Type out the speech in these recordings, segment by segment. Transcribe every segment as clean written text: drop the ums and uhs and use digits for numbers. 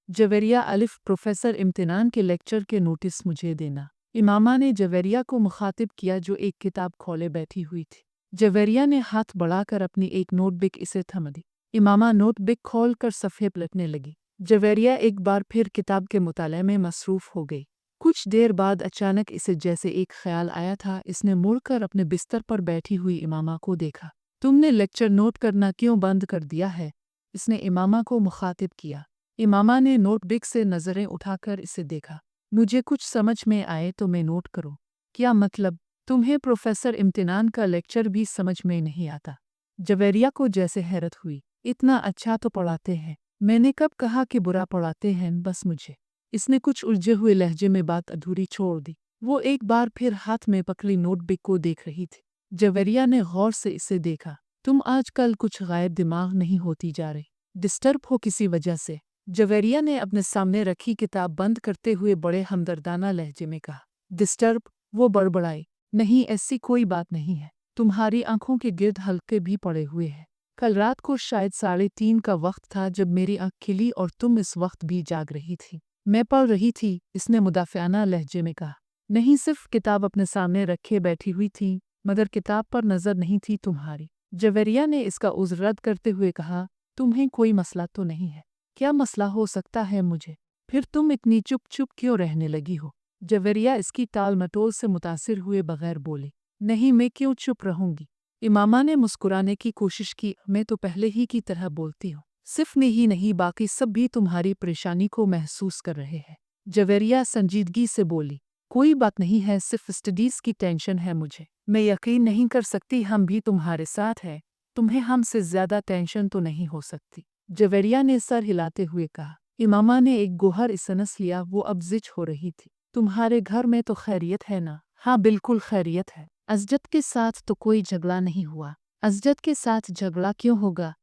जवेरिया अलिफ प्रोफेसर इम्तिनान के लेक्चर के नोटिस मुझे देना। इमामा ने जवेरिया को मुखातिब किया जो एक किताब खोले बैठी हुई थी। जवेरिया ने हाथ बढ़ाकर अपनी एक नोटबुक इसे थमा दी। इमामा नोटबुक खोल कर सफ़े पलटने लगी। जवेरिया एक बार फिर किताब के मुताले में मसरूफ़ हो गई। कुछ देर बाद अचानक इसे जैसे एक ख्याल आया था। इसने मुड़कर अपने बिस्तर पर बैठी हुई इमामा को देखा। तुमने लेक्चर नोट करना क्यों बंद कर दिया है? इसने इमामा को मुखातिब किया। इमामा ने नोटबुक से नज़रें उठाकर इसे देखा। मुझे कुछ समझ में आए तो मैं नोट करूं। क्या मतलब? तुम्हें प्रोफेसर इम्तिनान का लेक्चर भी समझ में नहीं आता? जवेरिया को जैसे हैरत हुई। इतना अच्छा तो पढ़ाते हैं। मैंने कब कहा कि बुरा पढ़ाते हैं? बस मुझे। इसने कुछ उलझे हुए लहजे में बात अधूरी छोड़ दी। वो एक बार फिर हाथ में पकड़ी नोटबुक को देख रही थी। जवेरिया ने गौर से इसे देखा। तुम आजकल कुछ गायब दिमाग नहीं होती जा रही? डिस्टर्ब हो किसी वजह से? जवेरिया ने अपने सामने रखी किताब बंद करते हुए बड़े हमदर्दाना लहजे में कहा। डिस्टर्ब? वो बड़बड़ाई। नहीं, ऐसी कोई बात नहीं है। तुम्हारी आंखों के गिर्द हल्के भी पड़े हुए हैं। कल रात को शायद 3:30 का वक्त था जब मेरी आंख खिली और तुम इस वक्त भी जाग रही थी। मैं पढ़ रही थी, इसने मुदाफ़ियाना लहजे में कहा। नहीं, सिर्फ किताब अपने सामने रखे बैठी हुई थी, मगर किताब पर नज़र नहीं थी तुम्हारी। जवेरिया ने इसका उज़्र रद्द करते हुए कहा, तुम्हें कोई मसला तो नहीं है? क्या मसला हो सकता है मुझे? फिर तुम इतनी चुप चुप क्यों रहने लगी हो? जवेरिया इसकी टाल मटोल से मुतासिर हुए बगैर बोली। नहीं, मैं क्यों चुप रहूंगी? इमामा ने मुस्कुराने की कोशिश की। मैं तो पहले ही की तरह बोलती हूँ। सिर्फ मैं ही नहीं, बाकी सब भी तुम्हारी परेशानी को महसूस कर रहे हैं। जवेरिया संजीदगी से बोली। कोई बात नहीं है, सिर्फ स्टडीज़ की टेंशन है मुझे। मैं यकीन नहीं कर सकती हम भी तुम्हारे साथ हैं। तुम्हें हमसे ज़्यादा टेंशन तो नहीं हो सकती। जवेरिया ने सर हिलाते हुए कहा। इमामा ने एक गोहर इसनस लिया। वो अब जिच हो रही थी। तुम्हारे घर में तो खैरियत है ना? हाँ, बिल्कुल खैरियत है। अजजत के साथ तो कोई झगड़ा नहीं हुआ? अजजत के साथ झगड़ा क्यों होगा?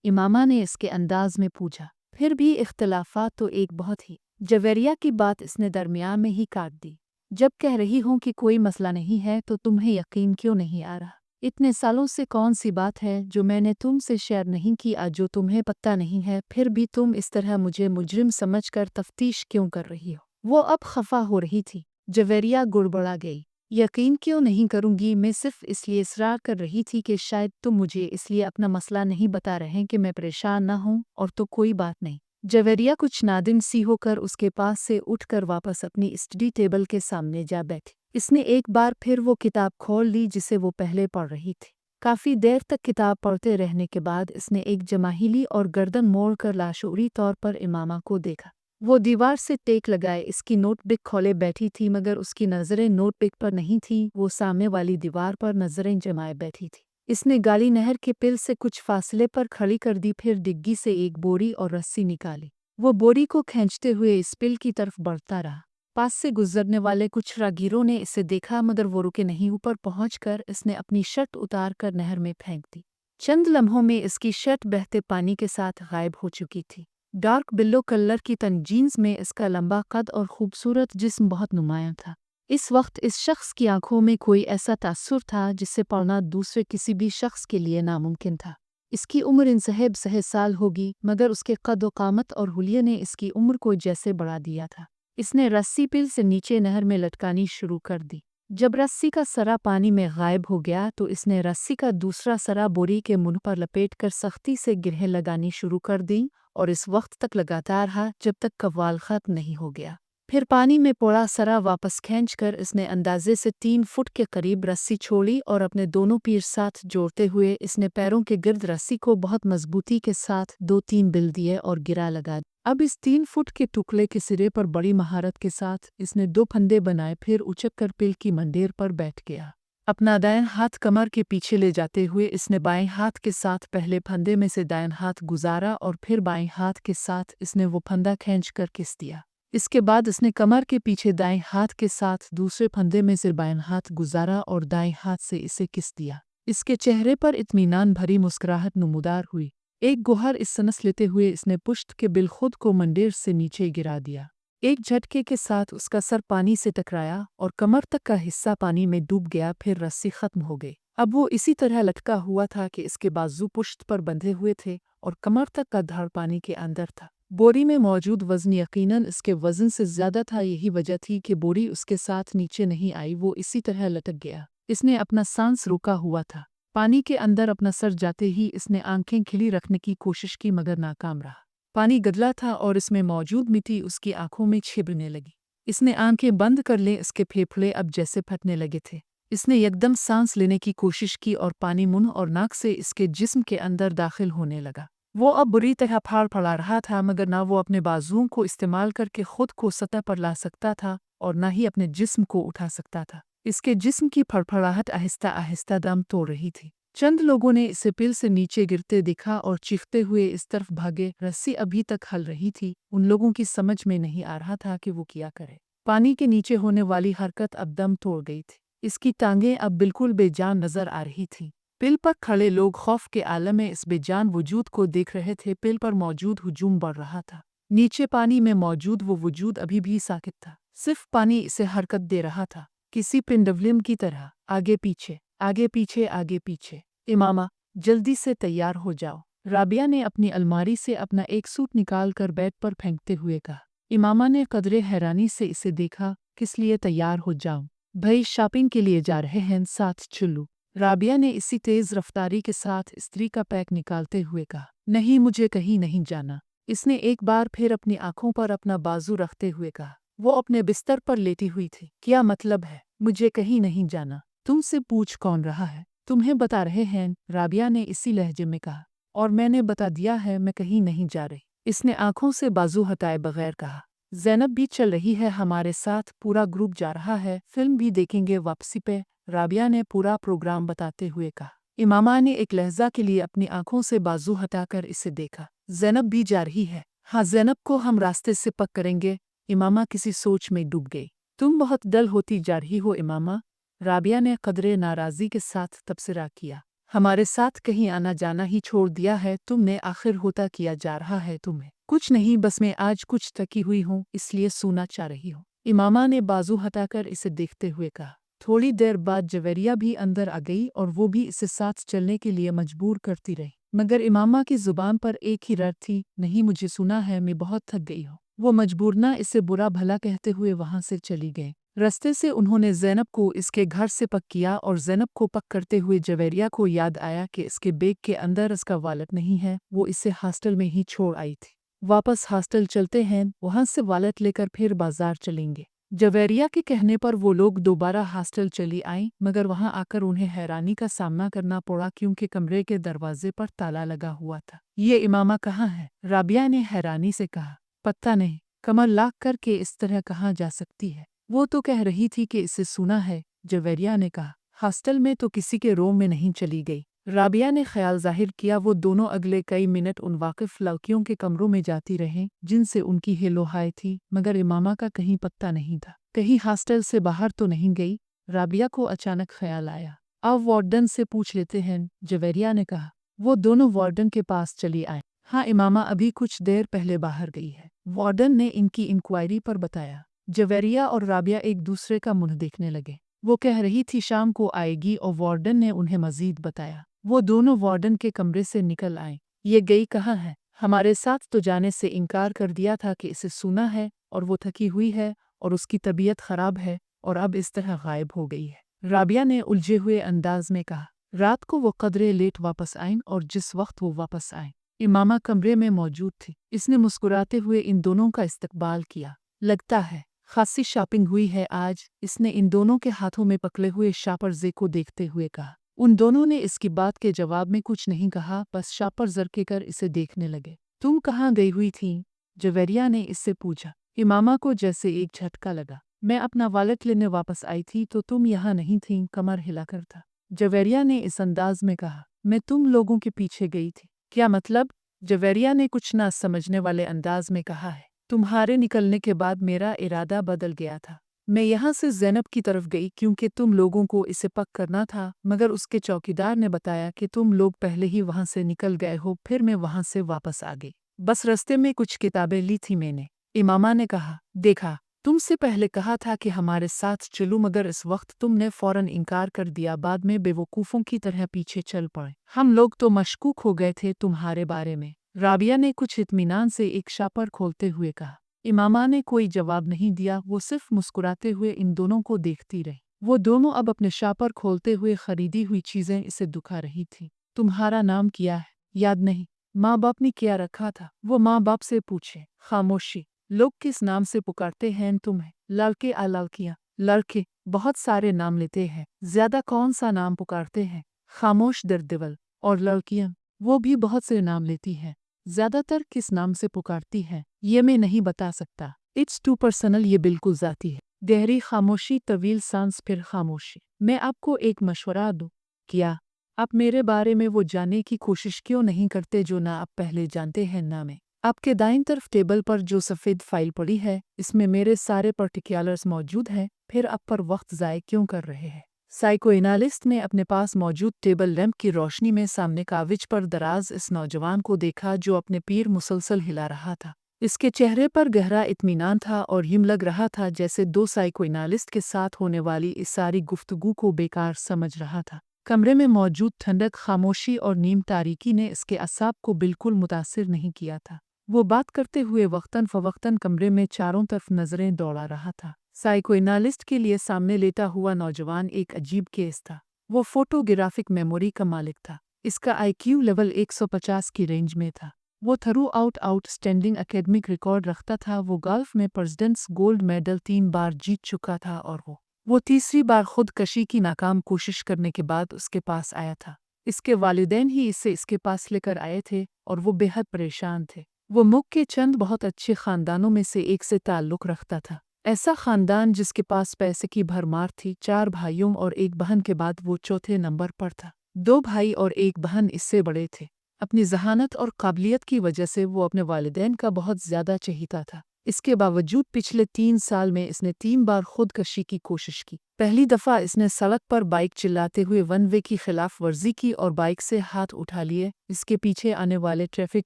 इमामा ने इसके अंदाज में पूछा। फिर भी इख्तलाफात तो एक बहुत ही। जवेरिया की बात इसने दरमियान में ही काट दी। जब कह रही हूँ कि कोई मसला नहीं है तो तुम्हें यकीन क्यों नहीं आ रहा? इतने सालों से कौन सी बात है जो मैंने तुमसे शेयर नहीं की, आज जो तुम्हें पता नहीं है? फिर भी तुम इस तरह मुझे मुजरिम समझकर तफ्तीश क्यों कर रही हो? वो अब खफा हो रही थी। जवेरिया गुड़बड़ा गई। यकीन क्यों नहीं करूंगी? मैं सिर्फ इसलिए इसरार कर रही थी कि शायद तुम मुझे इसलिए अपना मसला नहीं बता रहे कि मैं परेशान ना हूं, और तो कोई बात नहीं। जवेरिया कुछ नादिम सी होकर उसके पास से उठकर वापस अपनी स्टडी टेबल के सामने जा बैठी। इसने एक बार फिर वो किताब खोल ली जिसे वो पहले पढ़ रही थी। काफ़ी देर तक किताब पढ़ते रहने के बाद इसने एक जमाहिली और गर्दन मोड़कर लाशूरी तौर पर इमामा को देखा। वो दीवार से टेक लगाए इसकी नोटबुक खोले बैठी थी, मगर उसकी नज़रें नोटबुक पर नहीं थीं। वो सामने वाली दीवार पर नज़रें जमाए बैठी थी। इसने गाली नहर के पिल से कुछ फासले पर खड़ी कर दी, फिर डिग्गी से एक बोरी और रस्सी निकाली। वो बोरी को खींचते हुए इस पिल की तरफ बढ़ता रहा। पास से गुजरने वाले कुछ राहगीरों ने इसे देखा, मगर वो रुके नहीं। ऊपर पहुंचकर इसने अपनी शर्ट उतार कर नहर में फेंक दी। चंद लम्हों में इसकी शर्ट बहते पानी के साथ गायब हो चुकी थी। डार्क बिल्लो कलर की तन जीन्स में इसका लंबा कद और खूबसूरत जिस्म बहुत नुमायां था। इस वक्त इस शख्स की आंखों में कोई ऐसा तासुर था जिससे पढ़ना दूसरे किसी भी शख्स के लिए नामुमकिन था। इसकी उम्र इंसहब सहे साल होगी, मगर उसके कद व कामत और हुलिये ने इसकी उम्र को जैसे बढ़ा दिया था। इसने रस्सी पिल से नीचे नहर में लटकानी शुरू कर दी। जब रस्सी का सरा पानी में गायब हो गया तो इसने रस्सी का दूसरा सरा बोरी के मुंह पर लपेटकर सख्ती से गिरहें लगानी शुरू कर दी, और इस वक्त तक लगातार रहा जब तक कव्वाल खत्म नहीं हो गया। फिर पानी में पोड़ा सरा वापस खींचकर इसने अंदाजे से 3 फुट के करीब रस्सी छोड़ी, और अपने दोनों पैर साथ जोड़ते हुए इसने पैरों के गिर्द रस्सी को बहुत मजबूती के साथ 2-3 बिल दिए और गिरा लगा। अब इस 3 फुट के टुकड़े के सिरे पर बड़ी महारत के साथ इसने 2 फंदे बनाए, फिर उचक कर पिल की मंडेर पर बैठ गया। अपना दाएं हाथ कमर के पीछे ले जाते हुए इसने बाएं हाथ के साथ पहले फंदे में से दाएं हाथ गुजारा, और फिर बाएं हाथ के साथ इसने वो फंदा खींचकर किस दिया। इसके बाद इसने कमर के पीछे दाएं हाथ के साथ दूसरे फंदे में से बाएं हाथ गुजारा और दाएं हाथ से इसे किस दिया। इसके चेहरे पर इत्मीनान भरी मुस्कुराहट नमूदार हुई। एक गोहर इस सनस लेते हुए इसने पुश्त के बिल खुद को मंडेर से नीचे गिरा दिया। एक झटके के साथ उसका सर पानी से टकराया और कमर तक का हिस्सा पानी में डूब गया। फिर रस्सी खत्म हो गई। अब वो इसी तरह लटका हुआ था कि इसके बाजू पुश्त पर बंधे हुए थे और कमर तक का धड़ पानी के अंदर था। बोरी में मौजूद वज़न यकीनन इसके वज़न से ज़्यादा था। यही वजह थी कि बोरी उसके साथ नीचे नहीं आई, वो इसी तरह लटक गया। इसने अपना सांस रोका हुआ था। पानी के अंदर अपना सर जाते ही इसने आंखें खिली रखने की कोशिश की मगर नाकाम रहा। पानी गदला था और इसमें मौजूद मिट्टी उसकी आंखों में छिपने लगी। इसने आंखें बंद कर लें, इसके फेफड़े अब जैसे फटने लगे थे। इसने एकदम सांस लेने की कोशिश की और पानी मुंह और नाक से इसके जिस्म के अंदर दाखिल होने लगा। वो अब बुरी तरह फड़फड़ा रहा था मगर ना वो अपने बाजुओं को इस्तेमाल करके खुद को सतह पर ला सकता था और ना ही अपने जिस्म को उठा सकता था। इसके जिस्म की फड़फड़ाहट आहिस्ता आहिस्ता दम तोड़ रही थी। चंद लोगों ने इसे पिल से नीचे गिरते देखा और चीखते हुए इस तरफ भागे। रस्सी अभी तक हल रही थी। उन लोगों की समझ में नहीं आ रहा था कि वो क्या करे। पानी के नीचे होने वाली हरकत अब दम तोड़ गई थी। इसकी टांगें अब बिल्कुल बेजान नजर आ रही थीं। पिल पर खड़े लोग खौफ के आलम में इस बेजान वजूद को देख रहे थे। पिल पर मौजूद हुजूम बढ़ रहा था। नीचे पानी में मौजूद वो वजूद अभी भी साकित था। सिर्फ पानी इसे हरकत दे रहा था, किसी पेंडुलम की तरह, आगे पीछे, आगे पीछे, आगे पीछे। इमामा, जल्दी से तैयार हो जाओ। राबिया ने अपनी अलमारी से अपना एक सूट निकाल कर बेड पर फेंकते हुए कहा। इमामा ने कदरे हैरानी से इसे देखा। किस लिए तैयार हो जाऊं? भाई शॉपिंग के लिए जा रहे हैं, साथ चलो। राबिया ने इसी तेज रफ्तारी के साथ स्त्री का पैक निकालते हुए कहा। नहीं, मुझे कहीं नहीं जाना। इसने एक बार फिर अपनी आंखों पर अपना बाजू रखते हुए कहा। वो अपने बिस्तर पर लेटी हुई थी। क्या मतलब है, मुझे कहीं नहीं जाना? तुमसे पूछ कौन रहा है? तुम्हें बता रहे हैं, राबिया ने इसी लहजे में कहा। और मैंने बता दिया है मैं कहीं नहीं जा रही। इसने आंखों से बाजू हटाए बगैर कहा। ज़ैनब भी चल रही है हमारे साथ, पूरा ग्रुप जा रहा है, फिल्म भी देखेंगे वापसी पे। राबिया ने पूरा प्रोग्राम बताते हुए कहा। इमामा ने एक लहजा के लिए अपनी आंखों से बाजू हटाकर इसे देखा। ज़ैनब भी जा रही है? हाँ, ज़ैनब को हम रास्ते से पक करेंगे। इमामा किसी सोच में डूब गई। तुम बहुत डल होती जा रही हो इमामा, राबिया ने कदरे नाराज़गी के साथ तबसरा किया। हमारे साथ कहीं आना जाना ही छोड़ दिया है तुमने, आखिर होता किया जा रहा है तुम्हें? कुछ नहीं, बस मैं आज कुछ थकी हुई हूँ इसलिए सोना चाह रही हूँ। इमामा ने बाजू हटाकर इसे देखते हुए कहा। थोड़ी देर बाद जवेरिया भी अंदर आ गई और वो भी इसे साथ चलने के लिए मजबूर करती रही मगर इमामा की जुबान पर एक ही रट थी, नहीं मुझे सुना है, मैं बहुत थक गई हूँ। वो मजबूरना इसे बुरा भला कहते हुए वहां से चली गई। रास्ते से उन्होंने ज़ैनब को इसके घर से पक किया और ज़ैनब को पक करते हुए जवेरिया को याद आया कि इसके बैग के अंदर इसका वॉलेट नहीं है। वो इसे हॉस्टल में ही छोड़ आई थी। वापस हॉस्टल चलते हैं, वहां से वॉलेट लेकर फिर बाजार चलेंगे। जवेरिया के कहने पर वो लोग दोबारा हॉस्टल चली आईं मगर वहां आकर उन्हें हैरानी का सामना करना पड़ा क्योंकि कमरे के दरवाजे पर ताला लगा हुआ था। ये इमामा कहाँ है? राबिया ने हैरानी से कहा। पता नहीं, कमर लाक करके इस तरह कहाँ जा सकती है? वो तो कह रही थी कि इसे सुना है, जवेरिया ने कहा। हॉस्टल में तो किसी के रूम में नहीं चली गई। राबिया ने ख्याल जाहिर किया। वो दोनों अगले कई मिनट उन वाकिफ लड़कियों के कमरों में जाती रहें जिनसे उनकी हेलो हाय थी मगर इमामा का कहीं पत्ता नहीं था। कहीं हॉस्टल से बाहर तो नहीं गई? राबिया को अचानक ख्याल आया। अब वार्डन से पूछ लेते हैं, जवेरिया ने कहा। वो दोनों वार्डन के पास चली आए। हाँ, इमामा अभी कुछ देर पहले बाहर गई है, वार्डन ने इनकी इंक्वायरी पर बताया। जवेरिया और राबिया एक दूसरे का मुंह देखने लगे। वो कह रही थी शाम को आएगी और वार्डन ने उन्हें मजीद बताया। वो दोनों वार्डन के कमरे से निकल आए। ये गई कहाँ है? हमारे साथ तो जाने से इनकार कर दिया था कि इसे सुना है और वो थकी हुई है और उसकी तबीयत खराब है और अब इस तरह गायब हो गई है, राबिया ने उलझे हुए अंदाज में कहा। रात को वो कदरे लेट वापस आईं और जिस वक्त वो वापस आईं, इमामा कमरे में मौजूद थी। इसने मुस्कुराते हुए इन दोनों का इस्तकबाल किया। लगता है खासी शॉपिंग हुई है आज, इसने इन दोनों के हाथों में पकड़े हुए शापर को देखते हुए कहा। उन दोनों ने इसकी बात के जवाब में कुछ नहीं कहा, बस शापर जरके कर इसे देखने लगे। तुम कहाँ गई हुई थी? जवेरिया ने इससे पूछा। इमामा को जैसे एक झटका लगा। मैं अपना वॉलेट लेने वापस आई थी तो तुम यहाँ नहीं थीं, कमर हिलाकर था। जवेरिया ने इस अंदाज में कहा। मैं तुम लोगों के पीछे गई थी। क्या मतलब? जवेरिया ने कुछ ना समझने वाले अंदाज में कहा है। तुम्हारे निकलने के बाद मेरा इरादा बदल गया था। मैं यहाँ से ज़ैनब की तरफ गई क्योंकि तुम लोगों को इसे पक करना था मगर उसके चौकीदार ने बताया कि तुम लोग पहले ही वहाँ से निकल गए हो, फिर मैं वहाँ से वापस आ गई। बस रास्ते में कुछ किताबें ली थी मैंने। इमामा ने कहा। देखा, तुमसे पहले कहा था कि हमारे साथ चलो मगर इस वक्त तुमने फौरन इनकार कर दिया, बाद में बेवकूफ़ों की तरह पीछे चल पड़े। हम लोग तो मशकूक हो गए थे तुम्हारे बारे में। राबिया ने कुछ इत्मीनान से एक शापर खोलते हुए कहा। इमामा ने कोई जवाब नहीं दिया, वो सिर्फ मुस्कुराते हुए इन दोनों को देखती रही। वो दोनों अब अपने शापर खोलते हुए खरीदी हुई चीजें इसे दुखा रही थी। तुम्हारा नाम क्या है? याद नहीं। माँ बाप ने क्या रखा था? वो माँ बाप से पूछे। खामोशी। लोग किस नाम से पुकारते हैं तुम्हें? लड़के आ लड़कियाँ? लड़के बहुत सारे नाम लेते हैं, ज्यादा कौन सा नाम पुकारते हैं? खामोश दर्दिवल। और लड़कियाँ? वो भी बहुत से नाम लेती हैं, ज्यादातर किस नाम से पुकारती हैं ये मैं नहीं बता सकता। इट्स टू पर्सनल, ये बिल्कुल जाती है। गहरी खामोशी, तवील सांस, फिर खामोशी। मैं आपको एक मशवरा दूं क्या? आप मेरे बारे में वो जानने की कोशिश क्यों नहीं करते जो ना आप पहले जानते हैं ना मैं। आपके दाईं तरफ टेबल पर जो सफ़ेद फाइल पड़ी है, इसमें मेरे सारे पर्टिकुलर्स मौजूद हैं। फिर आप पर वक्त ज़ाय क्यों कर रहे हैं? साइकोएनालिस्ट ने अपने पास मौजूद टेबल लैंप की रोशनी में सामने काविज पर दराज इस नौजवान को देखा जो अपने पीर मुसलसल हिला रहा था। इसके चेहरे पर गहरा इत्मीनान था और यूं लग रहा था जैसे दो साइकोएनालिस्ट के साथ होने वाली इस सारी गुफ्तगू को बेकार समझ रहा था। कमरे में मौजूद ठंडक, खामोशी और नीम तारीकी ने इसके असाब को बिल्कुल मुतासिर नहीं किया था। वो बात करते हुए वक्तन फवक्तन कमरे में चारों तरफ नजरें दौड़ा रहा था। साइकोएनालिस्ट के लिए सामने लेटा हुआ नौजवान एक अजीब केस था। वो फोटोग्राफिक मेमोरी का मालिक था। इसका आईक्यू लेवल 150 की रेंज में था। वो थ्रू आउटस्टैंडिंग एकेडमिक रिकॉर्ड रखता था। वो गोल्फ में प्रेसिडेंट्स गोल्ड मेडल 3 बार जीत चुका था और वो तीसरी बार खुदकशी की नाकाम कोशिश करने के बाद उसके पास आया था। इसके वालिदैन ही इसे इसके पास लेकर आए थे और वो बेहद परेशान थे। वो मुल्क के चंद बहुत अच्छे खानदानों में से एक से ताल्लुक़ रखता था। ऐसा खानदान जिसके पास पैसे की भरमार थी। 4 भाइयों और एक बहन के बाद वो चौथे नंबर पर था। 2 भाई और एक बहन इससे बड़े थे। अपनी जहानत और काबिलियत की वजह से वो अपने वालिदैन का बहुत ज़्यादा चहीता था। इसके बावजूद पिछले 3 साल में इसने 3 बार खुदकशी की कोशिश की। पहली दफ़ा इसने सड़क पर बाइक चिल्लाते हुए वन वे की खिलाफ वर्जी की और बाइक से हाथ उठा लिए। इसके पीछे आने वाले ट्रैफिक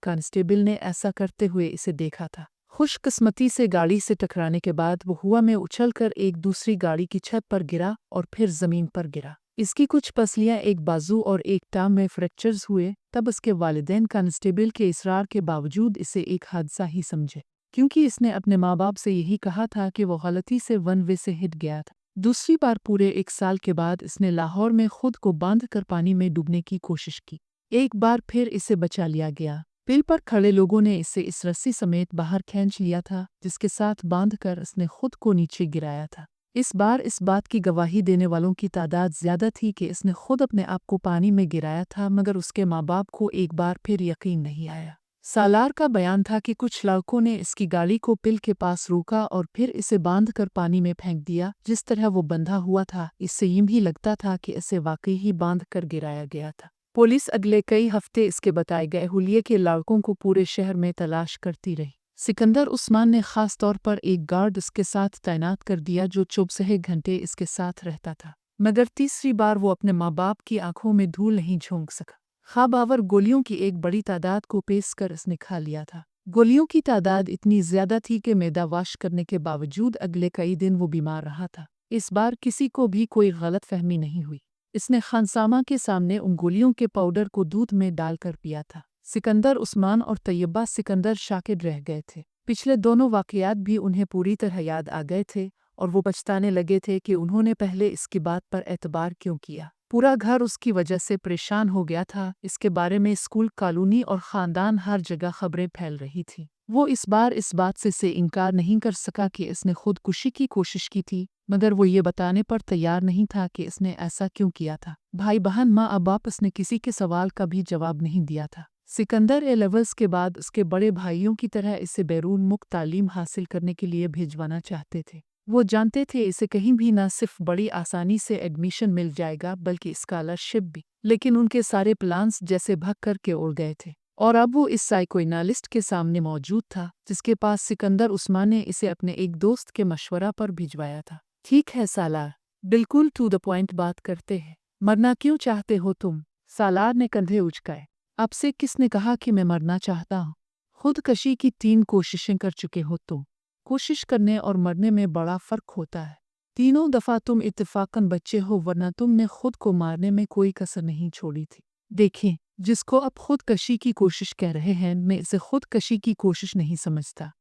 कांस्टेबल ने ऐसा करते हुए इसे देखा था। खुशकिस्मती से गाड़ी से टकराने के बाद वो हवा में उछलकर एक दूसरी गाड़ी की छत पर गिरा और फिर ज़मीन पर गिरा। इसकी कुछ पसलियां, एक बाजू और एक टांग में फ्रैक्चर्स हुए। तब उसके वालिदैन कांस्टेबल के इसरार के बावजूद इसे एक हादसा ही समझे, क्योंकि इसने अपने माँ बाप से यही कहा था कि वो गलती से वन वे से हिट गया था। दूसरी बार पूरे 1 साल के बाद इसने लाहौर में खुद को बांध कर पानी में डूबने की कोशिश की। एक बार फिर इसे बचा लिया गया। पिल पर खड़े लोगों ने इसे इस रस्सी समेत बाहर खींच लिया था जिसके साथ बांधकर इसने खुद को नीचे गिराया था। इस बार इस बात की गवाही देने वालों की तादाद ज्यादा थी कि इसने खुद अपने आप को पानी में गिराया था, मगर उसके माँ बाप को एक बार फिर यकीन नहीं आया। सालार का बयान था कि कुछ लड़कों ने इसकी गाड़ी को पिल के पास रोका और फिर इसे बांधकर पानी में फेंक दिया। जिस तरह वो बंधा हुआ था, इससे यूं भी लगता था कि इसे वाकई ही बांध कर गिराया गया था। पुलिस अगले कई हफ्ते इसके बताए गए हुलिये के लड़कों को पूरे शहर में तलाश करती रही। सिकंदर उस्मान ने खास तौर पर एक गार्ड इसके साथ तैनात कर दिया जो 24 घंटे इसके साथ रहता था, मगर तीसरी बार वो अपने माँ बाप की आंखों में धूल नहीं झोंक सका। ख्वाबावर गोलियों की एक बड़ी तादाद को पेश कर इसने खा लिया था। गोलियों की तादाद इतनी ज्यादा थी कि मैदा वाश करने के बावजूद अगले कई दिन वो बीमार रहा था। इस बार किसी को भी कोई गलत फहमी नहीं हुई। इसने खानसामा के सामने उन गोलियों के पाउडर को दूध में डालकर पिया था। सिकंदर उस्मान और तैयबा सिकंदर शाकिर रह गए थे। पिछले दोनों वाक़यात भी उन्हें पूरी तरह याद आ गए थे और वो पछताने लगे थे कि उन्होंने पहले इसकी बात पर एतबार क्यों किया। पूरा घर उसकी वजह से परेशान हो गया था। इसके बारे में स्कूल, कॉलोनी और ख़ानदान हर जगह खबरें फैल रही थी। वो इस बार इस बात से इनकार नहीं कर सका कि इसने खुदकुशी की कोशिश की थी, मगर वो ये बताने पर तैयार नहीं था कि इसने ऐसा क्यों किया था। भाई बहन, माँ बाप, इसने किसी के सवाल का भी जवाब नहीं दिया था। सिकंदर ए लेवल्स के बाद उसके बड़े भाइयों की तरह इसे बैरून मुक्त तालीम हासिल करने के लिए भिजवाना चाहते थे। वो जानते थे इसे कहीं भी न सिर्फ बड़ी आसानी से एडमिशन मिल जाएगा बल्कि स्कॉलरशिप भी, लेकिन उनके सारे प्लान्स जैसे भग कर के उड़ गए थे। और अब वो इस साइकोएनालिस्ट के सामने मौजूद था जिसके पास सिकंदर उस्मान ने इसे अपने एक दोस्त के मशवरा पर भिजवाया था। ठीक है सालार, बिल्कुल टू द पॉइंट बात करते हैं। मरना क्यों चाहते हो तुम? सालार ने कंधे उचकाए। आपसे किसने कहा कि मैं मरना चाहता हूँ? खुदकशी की 3 कोशिशें कर चुके हो तुम। कोशिश करने और मरने में बड़ा फ़र्क होता है। तीनों दफ़ा तुम इत्तेफाकन बच्चे हो, वरना तुमने खुद को मारने में कोई कसर नहीं छोड़ी थी। देखें, जिस को अब खुदकशी की कोशिश कह रहे हैं, मैं इसे खुदकशी की कोशिश नहीं समझता।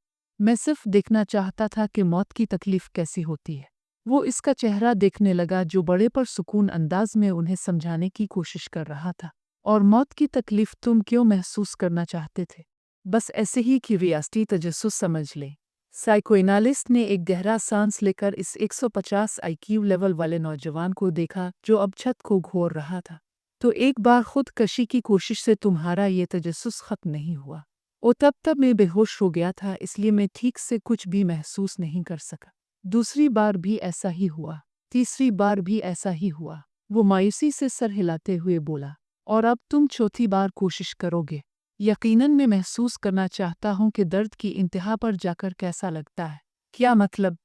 मैं सिर्फ देखना चाहता था कि मौत की तकलीफ कैसी होती है। वो इसका चेहरा देखने लगा जो बड़े पर सुकून अंदाज में उन्हें समझाने की कोशिश कर रहा था। और मौत की तकलीफ तुम क्यों महसूस करना चाहते थे? बस ऐसे ही कि रियासती तजस्सुस समझ ले। साइकोएनालिस्ट ने एक गहरा सांस लेकर इस 150 आईक्यू लेवल वाले नौजवान को देखा जो अब छत को घोर रहा था। तो एक बार खुदकशी की कोशिश से तुम्हारा ये तजस्सुस खत्म नहीं हुआ। और तब मैं बेहोश हो गया था, इसलिए मैं ठीक से कुछ भी महसूस नहीं कर सका। दूसरी बार भी ऐसा ही हुआ, तीसरी बार भी ऐसा ही हुआ। वो मायूसी से सर हिलाते हुए बोला, और अब तुम चौथी बार कोशिश करोगे। यकीनन मैं महसूस करना चाहता हूँ कि दर्द की इंतहा पर जाकर कैसा लगता है। क्या मतलब?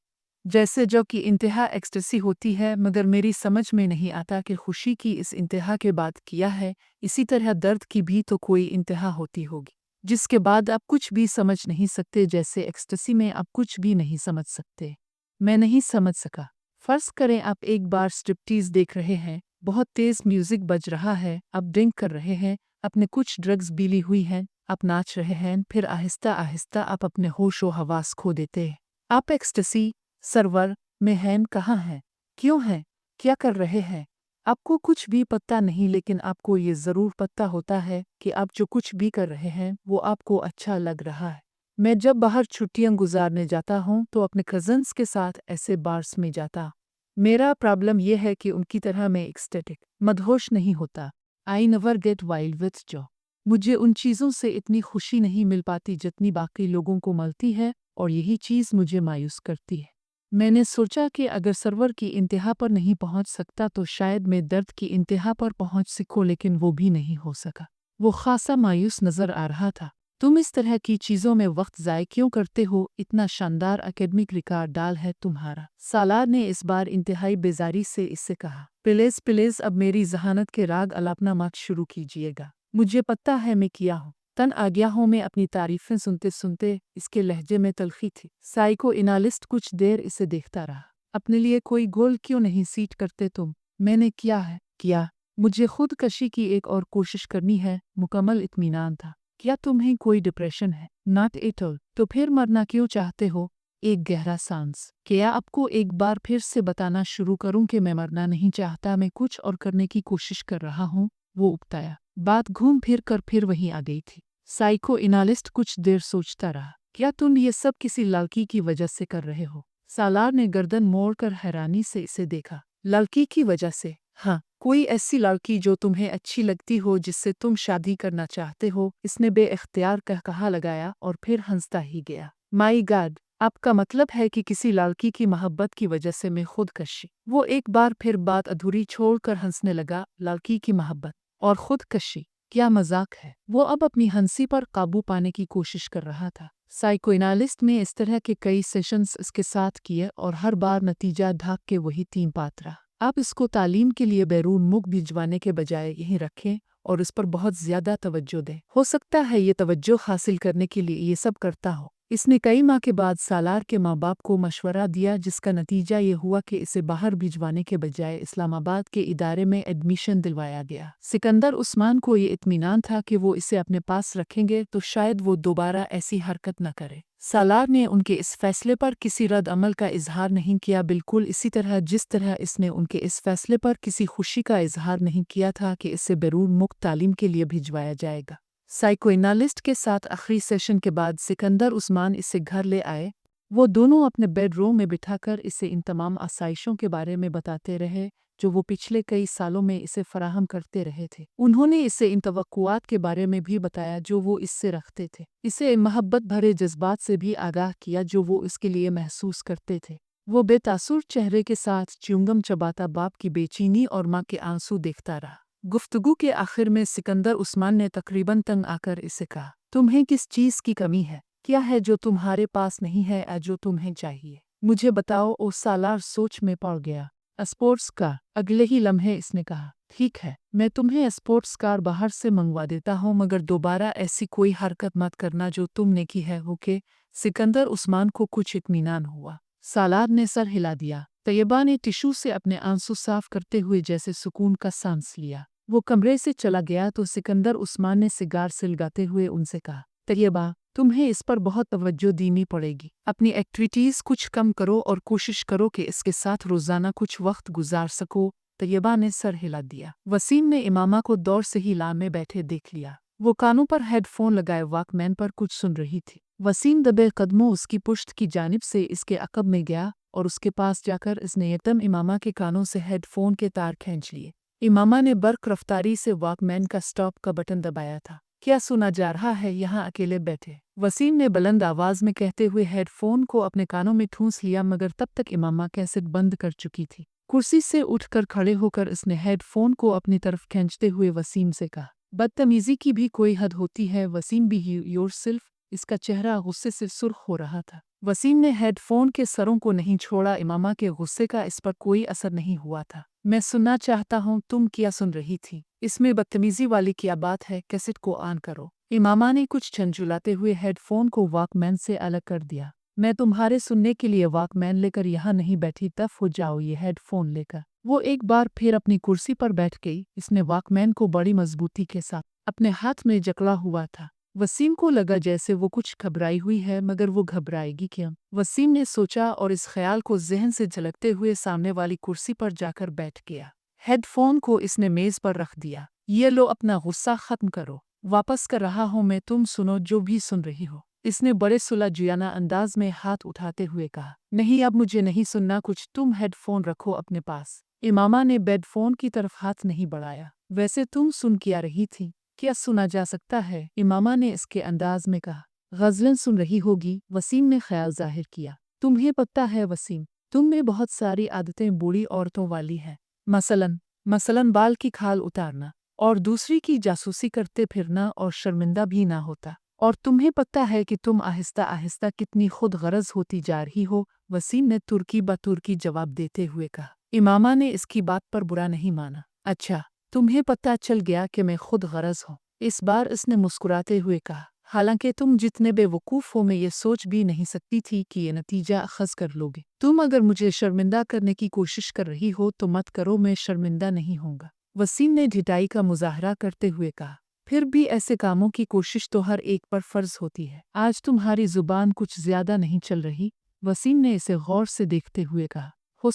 जैसे जो की इंतहा एक्सटेसी होती है, मगर मेरी समझ में नहीं आता कि खुशी की इस इंतहा के बाद किया है। इसी तरह दर्द की भी तो कोई इंतहा होती होगी, जिसके बाद आप कुछ भी समझ नहीं सकते, जैसे एक्सटेसी में आप कुछ भी नहीं समझ सकते। मैं नहीं समझ सका। फर्ज करें आप एक बार स्ट्रिप्टीज देख रहे हैं, बहुत तेज म्यूजिक बज रहा है, आप ड्रिंक कर रहे हैं, अपने कुछ ड्रग्स भी ली हुई हैं, आप नाच रहे हैं, फिर आहिस्ता आहिस्ता आप अपने होशो हवास खो देते हैं। आप एक्सटेसी सर्वर में हैं, कहाँ हैं, क्यों हैं, क्या कर रहे हैं? आपको कुछ भी पता नहीं, लेकिन आपको ये ज़रूर पता होता है कि आप जो कुछ भी कर रहे हैं वो आपको अच्छा लग रहा है। मैं जब बाहर छुट्टियां गुजारने जाता हूँ तो अपने कज़न्स के साथ ऐसे बार्स में जाता। मेरा प्रॉब्लम यह है कि उनकी तरह मैं एक्सटेटिक मदहोश नहीं होता। I never get wild with जो। मुझे उन चीज़ों से इतनी खुशी नहीं मिल पाती जितनी बाकी लोगों को मिलती है, और यही चीज़ मुझे मायूस करती है। मैंने सोचा कि अगर सर्वर की इंतहा पर नहीं पहुंच सकता तो शायद मैं दर्द की इंतहा पर पहुंच सकूं, लेकिन वो भी नहीं हो सका। वो खासा मायूस नजर आ रहा था। तुम इस तरह की चीज़ों में वक्त ज़ाय क्यों करते हो? इतना शानदार एकेडमिक रिकॉर्ड डाल है तुम्हारा। सालार ने इस बार इंतहाई बेजारी से इससे कहा, प्लीज़ प्लीज़ अब मेरी जहानत के राग अलापना मत शुरू कीजिएगा। मुझे पता है मैं किया हूँ। तन आज्ञाओं में अपनी तारीफें सुनते सुनते इसके लहजे में तलखी थी। साइको एनालिस्ट कुछ देर इसे देखता रहा। अपने लिए कोई गोल क्यों नहीं सीट करते तुम? मैंने किया है। क्या? मुझे खुदकशी की एक और कोशिश करनी है। मुकम्मल इत्मीनान था। क्या तुम्हें कोई डिप्रेशन है? Not at all. तो फिर मरना क्यों चाहते हो? एक गहरा सांस। क्या आपको एक बार फिर से बताना शुरू करूं कि मैं मरना नहीं चाहता, मैं कुछ और करने की कोशिश कर रहा हूं? वो उकताया। बात घूम फिर कर फिर वहीं आ गई थी। साइको एनालिस्ट कुछ देर सोचता रहा। क्या तुम ये सब किसी लड़की की वजह से कर रहे हो? सालार ने गर्दन मोड़कर हैरानी से इसे देखा। लड़की की वजह से? हाँ, कोई ऐसी लड़की जो तुम्हें अच्छी लगती हो, जिससे तुम शादी करना चाहते हो। इसने बेइख्तियार कहा लगाया और फिर हंसता ही गया। माई गॉड, आपका मतलब है कि किसी लड़की की मोहब्बत की वजह से मैं खुदकशी? वो एक बार फिर बात अधूरी छोड़कर हंसने लगा। लड़की की मोहब्बत और खुदकशी? क्या मजाक है? वो अब अपनी हंसी पर काबू पाने की कोशिश कर रहा था। साइकोएनालिस्ट ने इस तरह के कई सेशंस इसके साथ किए और हर बार नतीजा ढाक के वही 3 पात रहा। आप इसको तालीम के लिए बैरून मुल्क भिजवाने के बजाय यहीं रखें और इस पर बहुत ज्यादा तवज्जो दें। हो सकता है ये तवज्जो हासिल करने के लिए ये सब करता हो। इसने कई माह के बाद सालार के माँ बाप को मशवरा दिया, जिसका नतीजा ये हुआ कि इसे बाहर भिजवाने के बजाय इस्लामाबाद के इदारे में एडमिशन दिलवाया गया। सिकंदर उस्मान को ये इत्मीनान था कि वो इसे अपने पास रखेंगे तो शायद वो दोबारा ऐसी हरकत न करे। सालार ने उनके इस फैसले पर किसी रद्द अमल का इजहार नहीं किया, बिल्कुल इसी तरह जिस तरह इसने उनके इस फैसले पर किसी खुशी का इजहार नहीं किया था कि इसे बैरून मुल्क तालीम के लिए भिजवाया जाएगा। साइकोएनालिस्ट के साथ आखिरी सेशन के बाद सिकंदर उस्मान इसे घर ले आए। वो दोनों अपने बेडरूम में बिठाकर इसे इन तमाम आसाइशों के बारे में बताते रहे जो वो पिछले कई सालों में इसे फराहम करते रहे थे। उन्होंने इसे इन तवक्कुआत के बारे में भी बताया जो वो इससे रखते थे। इसे मोहब्बत भरे जज्बात से भी आगाह किया जो वो इसके लिए महसूस करते थे। वो बेतासुर चेहरे के साथ च्युइंगम चबाता बाप की बेचैनी और माँ के आंसू देखता रहा। गुफ्तगू के आखिर में सिकंदर उस्मान ने तकरीबन तंग आकर इसे कहा, तुम्हें किस चीज़ की कमी है? क्या है जो तुम्हारे पास नहीं है या जो तुम्हें चाहिए? मुझे बताओ। ओ सालार सोच में पड़ गया। Sports car. अगले ही लम्हे इसने कहा, ठीक है, मैं तुम्हें स्पोर्ट्स कार बाहर से मंगवा देता हूँ, मगर दोबारा ऐसी कोई हरकत मत करना जो तुमने की है। ओके? सिकंदर उस्मान को कुछ इत्मीनान हुआ। सालार ने सर हिला दिया। तैयबा ने टिशू से अपने आंसू साफ करते हुए जैसे सुकून का सांस लिया। वो कमरे से चला गया तो सिकंदर उस्मान ने सिगार सुलगाते हुए उनसे कहा, तैयबा, तुम्हें इस पर बहुत तवज्जो देनी पड़ेगी। अपनी एक्टिविटीज़ कुछ कम करो और कोशिश करो कि इसके साथ रोज़ाना कुछ वक्त गुजार सको। तैयबा ने सर हिला दिया। वसीम ने इमामा को दौर से ही लान में बैठे देख लिया। वो कानों पर हेडफोन लगाए वॉकमैन पर कुछ सुन रही थी। वसीम दबे कदमों उसकी पुश्त की जानिब से इसके अकब में गया और उसके पास जाकर इसने एकदम इमामा के कानों से हेडफोन के तार खींच लिए। इमामा ने बर्क रफ्तारी से वॉकमैन का स्टॉप का बटन दबाया था। क्या सुना जा रहा है यहाँ अकेले बैठे? वसीम ने बुलंद आवाज में कहते हुए हेडफोन को अपने कानों में ठूंस लिया, मगर तब तक इमामा कैसेट बंद कर चुकी थी। कुर्सी से उठकर खड़े होकर इसने हेडफोन को अपनी तरफ खींचते हुए वसीम से कहा, बदतमीजी की भी कोई हद होती है वसीम, भी योरसेल्फ। इसका चेहरा गुस्से से सुर्ख हो रहा था। वसीम ने हेडफोन के सरों को नहीं छोड़ा। इमामा के गुस्से का इस पर कोई असर नहीं हुआ था। मैं सुनना चाहता हूँ, तुम क्या सुन रही थी? इसमें बदतमीजी वाली क्या बात है? कैसेट को ऑन करो। इमामा ने कुछ झंझुलाते हुए हेडफोन को वॉकमैन से अलग कर दिया। मैं तुम्हारे सुनने के लिए वॉकमैन लेकर यहाँ नहीं बैठी, तफ हो जाओ ये हेडफोन लेकर। वो एक बार फिर अपनी कुर्सी पर बैठ गई। इसने वॉकमैन को बड़ी मजबूती के साथ अपने हाथ में जकड़ा हुआ था। वसीम को लगा जैसे वो कुछ घबराई हुई है, मगर वो घबराएगी क्यों? वसीम ने सोचा और इस ख्याल को जहन से झलकते हुए सामने वाली कुर्सी पर जाकर बैठ गया। हेडफोन को इसने मेज पर रख दिया। ये लो, अपना गुस्सा खत्म करो। वापस कर रहा हूँ मैं, तुम सुनो जो भी सुन रही हो। इसने बड़े सुलझाना अंदाज में हाथ उठाते हुए कहा, नहीं, अब मुझे नहीं सुनना कुछ, तुम हेडफोन रखो अपने पास। इमामा ने बेडफोन की तरफ हाथ नहीं बढ़ाया। वैसे तुम सुन क्या रही थी? क्या सुना जा सकता है? इमामा ने इसके अंदाज में कहा। गज़लें सुन रही होगी, वसीम ने ख्याल जाहिर किया। तुम्हें पता है वसीम, तुम में बहुत सारी आदतें बूढ़ी औरतों वाली हैं। मसलन बाल की खाल उतारना और दूसरी की जासूसी करते फिरना और शर्मिंदा भी ना होता। और तुम्हें पता है कि तुम आहिस्ता आहिस्ता कितनी खुद गरज होती जा रही हो। वसीम ने तुर्की ब तुर्की जवाब देते हुए कहा। इमामा ने इसकी बात पर बुरा नहीं माना। अच्छा, तुम्हें पता चल गया कि मैं खुद गरज हूँ। इस बार इसने मुस्कुराते हुए कहा, हालांकि तुम जितने बेवकूफ़ हो, मैं ये सोच भी नहीं सकती थी कि ये नतीजा अखज़ कर लोगे। तुम अगर मुझे शर्मिंदा करने की कोशिश कर रही हो तो मत करो, मैं शर्मिंदा नहीं होऊंगा। वसीम ने ढिठाई का मुजाहरा करते हुए कहा, फिर भी ऐसे कामों की कोशिश तो हर एक पर फ़र्ज होती है। आज तुम्हारी ज़ुबान कुछ ज़्यादा नहीं चल रही। वसीम ने इसे गौर से देखते हुए कहा, हो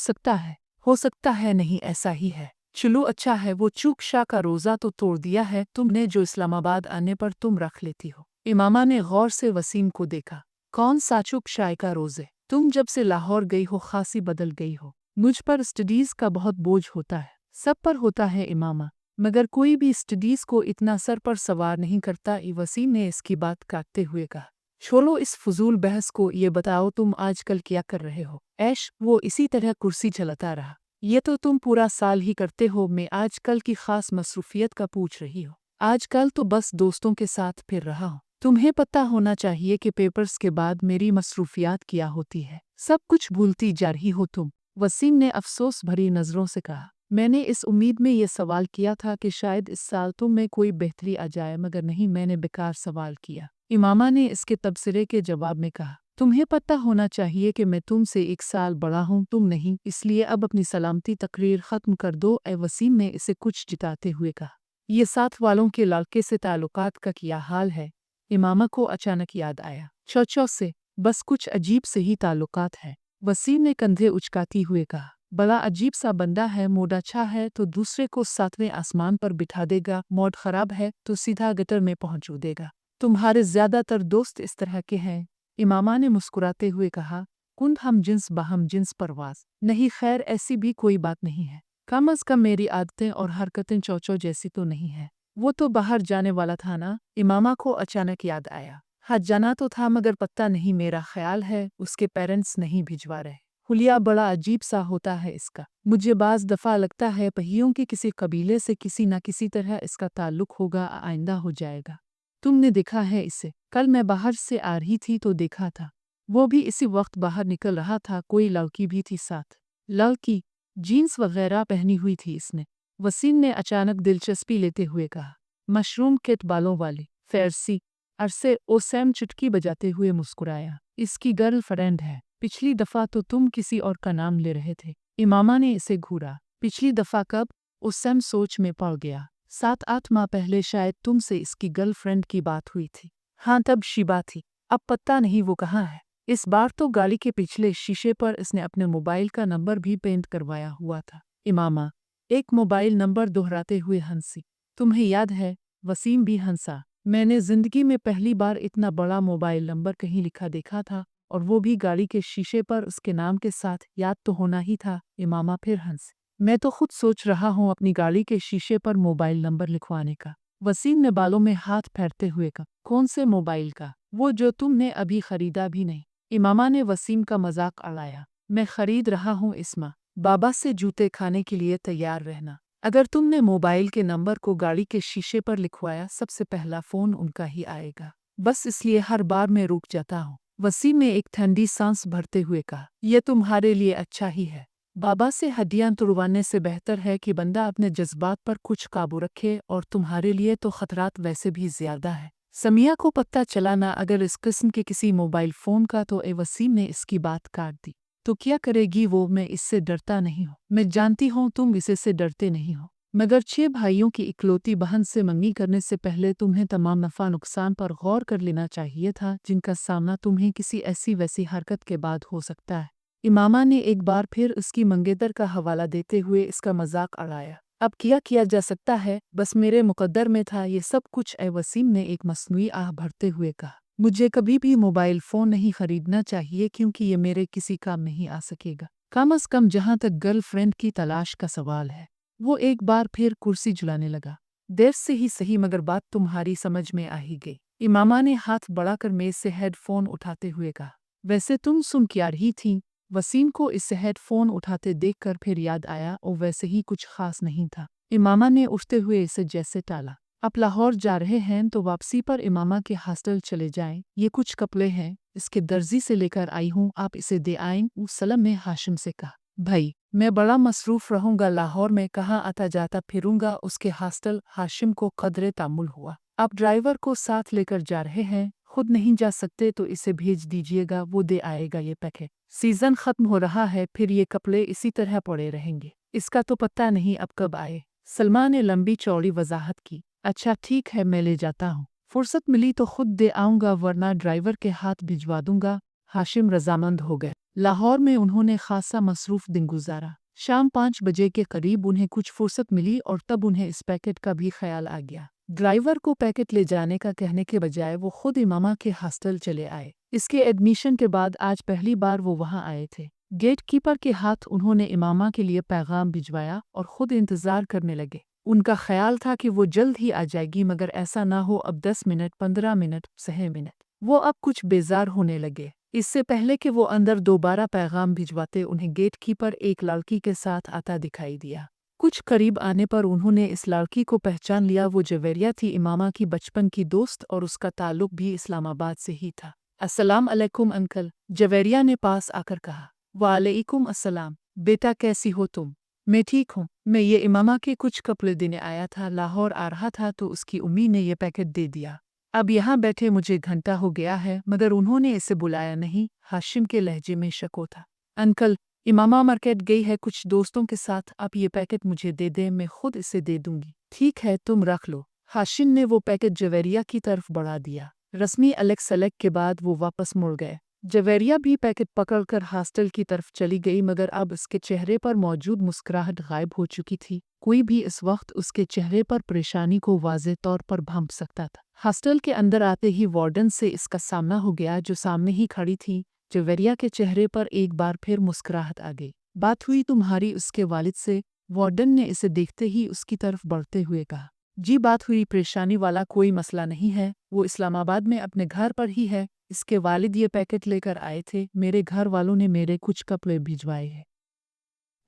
सकता है नहीं, ऐसा ही है। चलो अच्छा है, वो चूक शाह का रोज़ा तो तोड़ दिया है तुमने, जो इस्लामाबाद आने पर तुम रख लेती हो। इमामा ने गौर से वसीम को देखा। कौन सा चूक शाह का रोज़े? तुम जब से लाहौर गई हो खासी बदल गई हो। मुझ पर स्टडीज़ का बहुत बोझ होता है। सब पर होता है इमामा, मगर कोई भी स्टडीज़ को इतना सर पर सवार नहीं करता। वसीम ने इसकी बात काटते हुए कहा, छोड़ो इस फजूल बहस को, ये बताओ तुम आजकल क्या कर रहे हो? ऐश, वो इसी तरह कुर्सी चलाता रहा। ये तो तुम पूरा साल ही करते हो। मैं आजकल की खास मसरूफियत का पूछ रही हो। आजकल तो बस दोस्तों के साथ फिर रहा हूँ। तुम्हें पता होना चाहिए कि पेपर्स के बाद मेरी मसरूफियात क्या होती है। सब कुछ भूलती जा रही हो तुम। वसीम ने अफसोस भरी नज़रों से कहा, मैंने इस उम्मीद में ये सवाल किया था कि शायद इस साल तुम में कोई बेहतरी आ जाए, मगर नहीं, मैंने बेकार सवाल किया। इमामा ने इसके तबसरे के जवाब में कहा, तुम्हें पता होना चाहिए कि मैं तुमसे 1 साल बड़ा हूँ, तुम नहीं, इसलिए अब अपनी सलामती तकरीर ख़त्म कर दो। वसीम ने इसे कुछ जिताते हुए कहा, ये साथ वालों के लड़के से ताल्लुकात का क्या हाल है? इमामा को अचानक याद आया, चौचौ से बस कुछ अजीब से ही ताल्लुकात है। वसीम ने कंधे उचकाती हुए कहा, बड़ा अजीब सा बंदा है। मूड अच्छा है तो दूसरे को 7वें आसमान पर बिठा देगा, मूड ख़राब है तो सीधा गटर में पहुंचा देगा। तुम्हारे ज़्यादातर दोस्त इस तरह के हैं। इमामा ने मुस्कुराते हुए कहा, कुंद हम जिन्स बहम जिन्स परवाज नहीं। खैर, ऐसी भी कोई बात नहीं है। कम अज़ कम मेरी आदतें और हरकतें चौचौ जैसी तो नहीं है। वो तो बाहर जाने वाला था ना? इमामा को अचानक याद आया। हज जाना तो था, मगर पता नहीं, मेरा ख्याल है उसके पेरेंट्स नहीं भिजवा रहे। हुलिया बड़ा अजीब सा होता है इसका। मुझे बाज़ दफ़ा लगता है पहियों के किसी कबीले से किसी न किसी तरह इसका ताल्लुक होगा, आइंदा हो जाएगा। तुमने देखा है इसे? कल मैं बाहर से आ रही थी तो देखा था। वो भी इसी वक्त बाहर निकल रहा था। कोई लड़की भी थी साथ। लड़की? जीन्स वगैरह पहनी हुई थी इसने। वसीम ने अचानक दिलचस्पी लेते हुए कहा, मशरूम किट बालों वाली फैरसी। अरसे ओसैम चुटकी बजाते हुए मुस्कुराया, इसकी गर्लफ्रेंड है। पिछली दफ़ा तो तुम किसी और का नाम ले रहे थे। इमामा ने इसे घूरा। पिछली दफ़ा कब? ओसैम सोच में पड़ गया। 7-8 माह पहले शायद तुमसे इसकी गर्लफ्रेंड की बात हुई थी। हाँ, तब शिबा थी। अब पता नहीं वो कहाँ है। इस बार तो गाड़ी के पिछले शीशे पर इसने अपने मोबाइल का नंबर भी पेंट करवाया हुआ था। इमामा एक मोबाइल नंबर दोहराते हुए हंसी। तुम्हें याद है? वसीम भी हंसा। मैंने जिंदगी में पहली बार इतना बड़ा मोबाइल नंबर कहीं लिखा देखा था, और वो भी गाड़ी के शीशे पर उसके नाम के साथ। याद तो होना ही था। इमामा फिर हंस। मैं तो खुद सोच रहा हूँ अपनी गाड़ी के शीशे पर मोबाइल नंबर लिखवाने का। वसीम ने बालों में हाथ फेरते हुए कहा। कौन से मोबाइल का? वो जो तुमने अभी खरीदा भी नहीं। इमामा ने वसीम का मजाक उड़ाया। मैं खरीद रहा हूँ इस्मा। बाबा से जूते खाने के लिए तैयार रहना। अगर तुमने मोबाइल के नंबर को गाड़ी के शीशे पर लिखवाया, सबसे पहला फोन उनका ही आएगा। बस इसलिए हर बार मैं रुक जाता हूँ। वसीम ने एक ठंडी सांस भरते हुए कहा। यह तुम्हारे लिए अच्छा ही है। बाबा से हड्डियां तुड़वाने से बेहतर है कि बंदा अपने जज्बात पर कुछ काबू रखे, और तुम्हारे लिए तो खतरात वैसे भी ज्यादा है। समिया को पता चला ना अगर इस किस्म के किसी मोबाइल फ़ोन का, तो वसीम ने इसकी बात काट दी। तो क्या करेगी वो? मैं इससे डरता नहीं हूँ। मैं जानती हूँ तुम इससे डरते नहीं हो, मगर 6 भाइयों की इकलौती बहन से मंगनी करने से पहले तुम्हें तमाम नफ़ा नुकसान पर गौर कर लेना चाहिए था, जिनका सामना तुम्हें किसी ऐसी वैसी हरकत के बाद हो सकता है। इमामा ने एक बार फिर उसकी मंगेतर का हवाला देते हुए इसका मजाक उड़ाया। अब क्या किया जा सकता है, बस मेरे मुकद्दर में था ये सब कुछ। वसीम ने एक मसनूई आह भरते हुए कहा। मुझे कभी भी मोबाइल फ़ोन नहीं खरीदना चाहिए, क्योंकि ये मेरे किसी काम नहीं आ सकेगा, कम अज़ कम जहाँ तक गर्लफ्रेंड की तलाश का सवाल है। वो एक बार फिर कुर्सी झुलाने लगा। देर से ही सही, मगर बात तुम्हारी समझ में आ ही गई। इमामा ने हाथ बढ़ाकर मेज से हेडफोन उठाते हुए कहा। वैसे तुम सुन क्या रही थी? वसीम को इससे हेडफोन उठाते देखकर फिर याद आया, और वैसे ही कुछ खास नहीं था। इमामा ने उठते हुए इसे जैसे टाला। आप लाहौर जा रहे हैं तो वापसी पर इमामा के हॉस्टल चले जाएं। ये कुछ कपड़े हैं, इसके दर्जी से लेकर आई हूँ, आप इसे दे आएं। सलम ने हाशिम से कहा। भाई, मैं बड़ा मसरूफ रहूंगा लाहौर में, कहाँ आता जाता फिरूंगा उसके हॉस्टल। हाशिम को कदरे तामुल हुआ। आप ड्राइवर को साथ लेकर जा रहे हैं, खुद नहीं जा सकते तो इसे भेज दीजिएगा, वो दे आएगा ये पैकेट। सीजन खत्म हो रहा है, फिर ये कपड़े इसी तरह पड़े रहेंगे। इसका तो पता नहीं अब कब आए। सलमा ने लंबी चौड़ी वजाहत की। अच्छा ठीक है, मैं ले जाता हूँ। फुर्सत मिली तो खुद दे आऊँगा, वरना ड्राइवर के हाथ भिजवा दूंगा। हाशिम रजामंद हो गए। लाहौर में उन्होंने खासा मसरूफ दिन गुजारा। शाम 5 बजे के करीब उन्हें कुछ फुर्सत मिली, और तब उन्हें इस पैकेट का भी ख्याल आ गया। ड्राइवर को पैकेट ले जाने का कहने के बजाय वो खुद इमामा के हॉस्टल चले आए। इसके एडमिशन के बाद आज पहली बार वो वहाँ आए थे। गेट कीपर के हाथ उन्होंने इमामा के लिए पैगाम भिजवाया और खुद इंतज़ार करने लगे। उनका ख्याल था कि वो जल्द ही आ जाएगी, मगर ऐसा ना हो। अब 10 मिनट, 15 मिनट, 6 मिनट, वो अब कुछ बेजार होने लगे। इससे पहले कि वो अंदर दोबारा पैगाम भिजवाते, उन्हें गेट कीपर एक लड़की के साथ आता दिखाई दिया। कुछ करीब आने पर उन्होंने इस लड़की को पहचान लिया। वो जवेरिया थी, इमामा की बचपन की दोस्त, और उसका ताल्लुक भी इस्लामाबाद से ही था। अस्सलाम अलैकुम अंकल, जवेरिया ने पास आकर कहा। वालेकुम अस्सलाम, बेटा कैसी हो तुम? मैं ठीक हूँ। मैं ये इमामा के कुछ कपड़े देने आया था। लाहौर आ रहा था तो उसकी उम्मी ने ये पैकेट दे दिया। अब यहाँ बैठे मुझे घंटा हो गया है, मगर उन्होंने इसे बुलाया नहीं। हाशिम के लहजे में शको था। अंकल, इमामा मार्केट गई है कुछ दोस्तों के साथ, आप ये पैकेट मुझे दे दें, मैं खुद इसे दे दूंगी। ठीक है, तुम रख लो। हाशिम ने वो पैकेट जवेरिया की तरफ बढ़ा दिया। रस्मी अलग के बाद वो वापस मुड़ गए। जवेरिया भी पैकेट पकड़कर हॉस्टल की तरफ चली गई, मगर अब उसके चेहरे पर मौजूद मुस्कुराहट गायब हो चुकी थी। कोई भी इस वक्त उसके चेहरे पर परेशानी को वाज़ेह तौर पर भांप सकता था। हॉस्टल के अंदर आते ही वार्डन से इसका सामना हो गया, जो सामने ही खड़ी थी। जवेरिया के चेहरे पर एक बार फिर मुस्कुराहट आ गई। बात हुई तुम्हारी उसके वालिद से? वार्डन ने इसे देखते ही उसकी तरफ बढ़ते हुए कहा। जी बात हुई, परेशानी वाला कोई मसला नहीं है। वो इस्लामाबाद में अपने घर पर ही है। इसके वालिद ये पैकेट लेकर आए थे। मेरे घर वालों ने मेरे कुछ कपड़े भिजवाए हैं।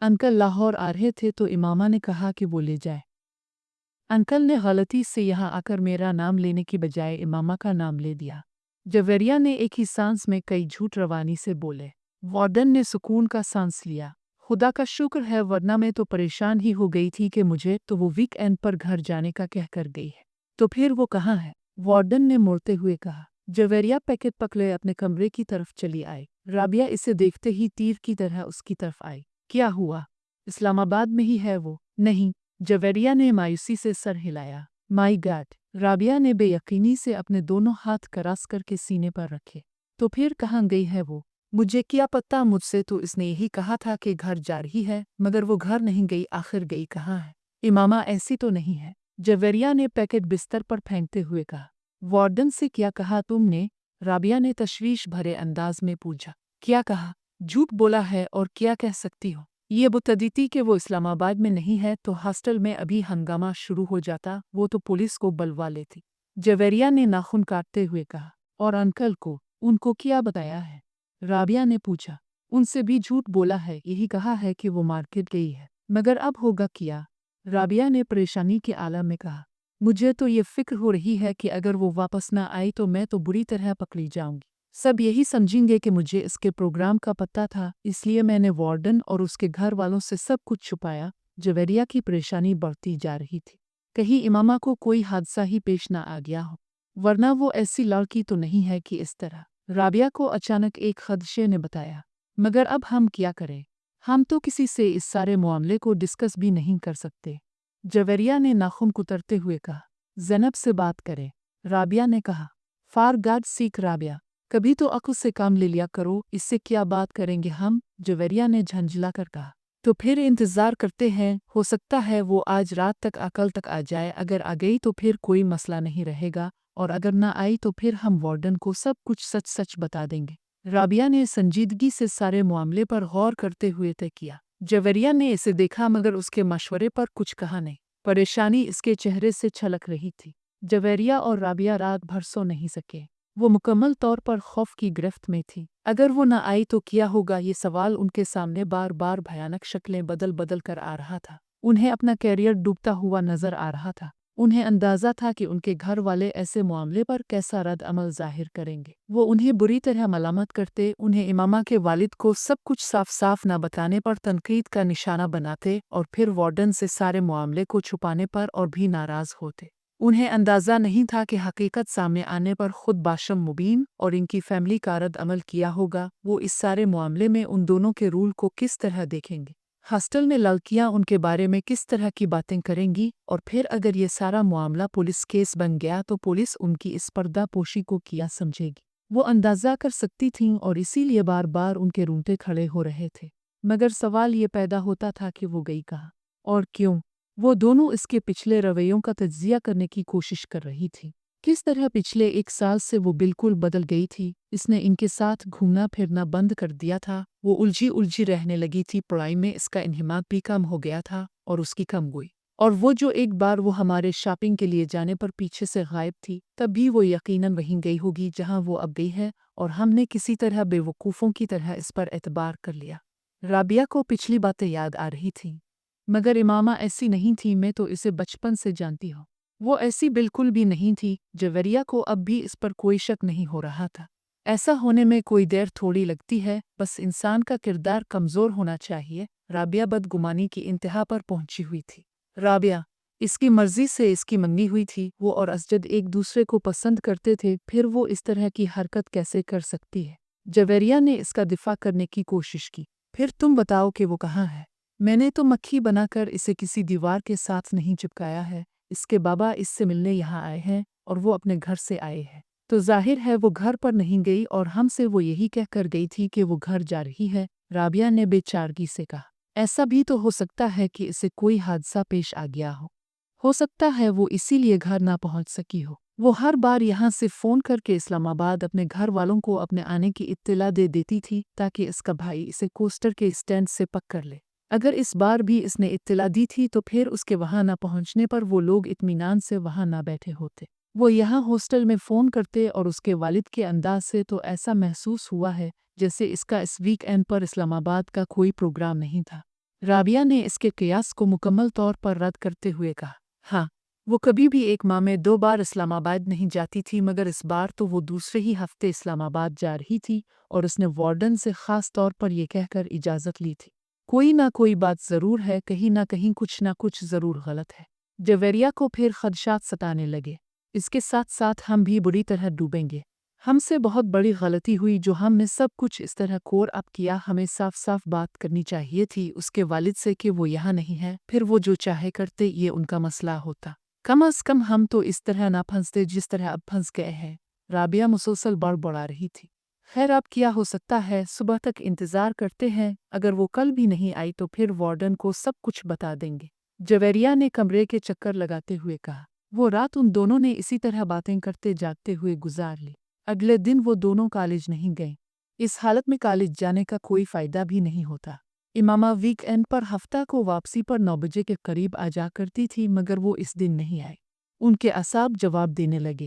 अंकल लाहौर आ रहे थे तो इमामा ने कहा कि वो ले जाए। अंकल ने गलती से यहाँ आकर मेरा नाम लेने की बजाय इमामा का नाम ले दिया। जवेरिया ने एक ही सांस में कई झूठ रवानी से बोले। वार्डन ने सुकून का सांस लिया। खुदा का शुक्र है, वरना मैं तो परेशान ही हो गई थी कि मुझे तो वो वीकेंड पर घर जाने का कह कर गई है। तो फिर वो कहाँ है? वार्डन ने मुड़ते हुए कहा। जवेरिया पैकेट पकड़े अपने कमरे की तरफ चली आई। राबिया इसे देखते ही तीर की तरह उसकी तरफ आई। क्या हुआ? इस्लामाबाद में ही है वो? नहीं, जवेरिया ने मायूसी से सर हिलाया। माई गॉड! राबिया ने बेयकीनी से अपने दोनों हाथ करास करके सीने पर रखे। तो फिर कहाँ गई है वो? मुझे क्या पता, मुझसे तो इसने यही कहा था कि घर जा रही है, मगर वो घर नहीं गई। आखिर गई कहाँ है? इमामा ऐसी तो नहीं है। जवेरिया ने पैकेट बिस्तर पर फेंकते हुए कहा। वार्डन से क्या कहा तुमने? राबिया ने तशवीश भरे अंदाज में पूछा। क्या कहा? झूठ बोला है और क्या कह सकती हो? ये बता दी कि वो इस्लामाबाद में नहीं है तो हॉस्टल में अभी हंगामा शुरू हो जाता, वो तो पुलिस को बुलवा लेती। जवेरिया ने नाखून काटते हुए कहा। और अंकल को, उनको क्या बताया है? राबिया ने पूछा। उनसे भी झूठ बोला है, यही कहा है कि वो मार्केट गई है। मगर अब होगा क्या? राबिया ने परेशानी के आलम में कहा। मुझे तो ये फिक्र हो रही है कि अगर वो वापस ना आई तो मैं तो बुरी तरह पकड़ी जाऊंगी। सब यही समझेंगे कि मुझे इसके प्रोग्राम का पता था, इसलिए मैंने वार्डन और उसके घर वालों से सब कुछ छुपाया। जवेरिया की परेशानी बढ़ती जा रही थी। कहीं इमामा को कोई हादसा ही पेश ना आ गया हो, वरना वो ऐसी लड़की तो नहीं है कि इस तरह। राबिया को अचानक एक खदशे ने बताया। मगर अब हम क्या करें? हम तो किसी से इस सारे मामले को डिस्कस भी नहीं कर सकते। जवेरिया ने नाखून कुतरते हुए कहा। ज़ैनब से बात करें, राबिया ने कहा। फार गॉड सीख राबिया, कभी तो अक्ल से काम ले लिया करो, इससे क्या बात करेंगे हम? जवेरिया ने झंझला कर कहा। तो फिर इंतज़ार करते हैं, हो सकता है वो आज रात तक कल तक आ जाए। अगर आ गई तो फिर कोई मसला नहीं रहेगा, और अगर ना आई तो फिर हम वार्डन को सब कुछ सच सच बता देंगे। राबिया ने संजीदगी से सारे मामले पर गौर करते हुए तय किया। जवेरिया ने इसे देखा मगर उसके मशवरे पर कुछ कहा नहीं। परेशानी इसके चेहरे से छलक रही थी। जवेरिया और राबिया रात भर सो नहीं सके। वो मुकम्मल तौर पर खौफ की गिरफ्त में थी। अगर वो न आई तो क्या होगा, ये सवाल उनके सामने बार बार भयानक शक्लें बदल बदल कर आ रहा था। उन्हें अपना कैरियर डूबता हुआ नजर आ रहा था। उन्हें अंदाज़ा था कि उनके घर वाले ऐसे मामले पर कैसा रद्द अमल जाहिर करेंगे। वो उन्हें बुरी तरह मलामत करते, उन्हें इमामा के वालिद को सब कुछ साफ साफ न बताने पर तनकीद का निशाना बनाते, और फिर वार्डन से सारे मामले को छुपाने पर और भी नाराज़ होते। उन्हें अंदाज़ा नहीं था कि हकीकत सामने आने पर खुद बाशम मुबीन और इनकी फैमिली का रद्द अमल किया होगा। वो इस सारे मामले में उन दोनों के रूल को किस तरह देखेंगे, हॉस्टल में लड़कियां उनके बारे में किस तरह की बातें करेंगी, और फिर अगर ये सारा मामला पुलिस केस बन गया तो पुलिस उनकी इस पर्दापोशी को क्या समझेगी। वो अंदाज़ा कर सकती थीं और इसीलिए बार बार उनके रूंगटे खड़े हो रहे थे। मगर सवाल ये पैदा होता था कि वो गई कहाँ और क्यों। वो दोनों इसके पिछले रवैयों का तज्जिया करने की कोशिश कर रही थी। किस तरह पिछले 1 साल से वो बिल्कुल बदल गई थी। इसने इनके साथ घूमना फिरना बंद कर दिया था। वो उलझी उलझी रहने लगी थी। पढ़ाई में इसका इन्हिमाक भी कम हो गया था और उसकी कम हुई। और वो जो एक बार वो हमारे शॉपिंग के लिए जाने पर पीछे से गायब थी, तब भी वो यकीनन वहीं गई होगी जहां वो अब गई है, और हमने किसी तरह बेवकूफ़ों की तरह इस पर एतबार कर लिया। राबिया को पिछली बातें याद आ रही थीं। मगर इमामा ऐसी नहीं थी, मैं तो इसे बचपन से जानती हूँ। वो ऐसी बिल्कुल भी नहीं थी। जवेरिया को अब भी इस पर कोई शक नहीं हो रहा था। ऐसा होने में कोई देर थोड़ी लगती है, बस इंसान का किरदार कमज़ोर होना चाहिए। राबिया बदगुमानी की इंतहा पर पहुंची हुई थी। राबिया इसकी मर्जी से इसकी मंगी हुई थी। वो और असजद एक दूसरे को पसंद करते थे, फिर वो इस तरह की हरकत कैसे कर सकती है। जवेरिया ने इसका दिफा करने की कोशिश की। फिर तुम बताओ कि वो कहाँ है। मैंने तो मक्खी बनाकर इसे किसी दीवार के साथ नहीं चिपकाया है। इसके बाबा इससे मिलने यहाँ आए हैं और वो अपने घर से आए हैं, तो जाहिर है वो घर पर नहीं गई, और हमसे वो यही कह कर गई थी कि वो घर जा रही है। राबिया ने बेचारगी से कहा। ऐसा भी तो हो सकता है कि इसे कोई हादसा पेश आ गया हो सकता है वो इसीलिए घर ना पहुंच सकी हो। वो हर बार यहाँ से फ़ोन करके इस्लामाबाद अपने घर वालों को अपने आने की इत्तला दे देती थी, ताकि इसका भाई इसे कोस्टर के स्टैंड से पकड़ ले। अगर इस बार भी इसने इत्तला दी थी तो फिर उसके वहां न पहुंचने पर वो लोग इत्मीनान से वहां ना बैठे होते। वो यहाँ हॉस्टल में फ़ोन करते, और उसके वालिद के अंदाज से तो ऐसा महसूस हुआ है जैसे इसका इस वीकेंड पर इस्लामाबाद का कोई प्रोग्राम नहीं था। राबिया ने इसके कयास को मुकम्मल तौर पर रद्द करते हुए कहा। हाँ, वो कभी भी एक माह में 2 बार इस्लामाबाद नहीं जाती थी, मगर इस बार तो वो दूसरे ही हफ्ते इस्लामाबाद जा रही थी, और उसने वार्डन से ख़ास तौर पर यह कहकर इजाज़त ली थी, कोई ना कोई बात ज़रूर है, कहीं ना कहीं कुछ ना कुछ ज़रूर गलत है। जवेरिया को फिर खदशात सताने लगे। इसके साथ साथ हम भी बुरी तरह डूबेंगे। ہم سے بہت بڑی غلطی ہوئی جو ہم نے سب کچھ اس طرح کور اپ کیا، ہمیں صاف صاف بات کرنی چاہیے تھی اس کے والد سے کہ وہ یہاں نہیں ہے، پھر وہ جو چاہے کرتے، یہ ان کا مسئلہ ہوتا۔ کم از کم ہم تو اس طرح نہ پھنستے جس طرح اب پھنس گئے ہیں۔ رابعہ مسلسل بڑبڑا رہی تھی۔ خیر اب کیا ہو سکتا ہے، صبح تک انتظار کرتے ہیں، اگر وہ کل بھی نہیں آئی تو پھر وارڈن کو سب کچھ بتا دیں گے، جویریہ نے کمرے کے چکر لگاتے ہوئے کہا۔ وہ رات ان دونوں نے اسی طرح باتیں کرتے جاگتے ہوئے گزار لی۔ اگلے دن وہ دونوں کالج نہیں گئے۔ اس حالت میں کالج جانے کا کوئی فائدہ بھی نہیں ہوتا۔ امامہ ویک اینڈ پر ہفتہ کو واپسی پر 9 بجے کے قریب آ جا کرتی تھی، مگر وہ اس دن نہیں آئی۔ ان کے اعصاب جواب دینے لگے۔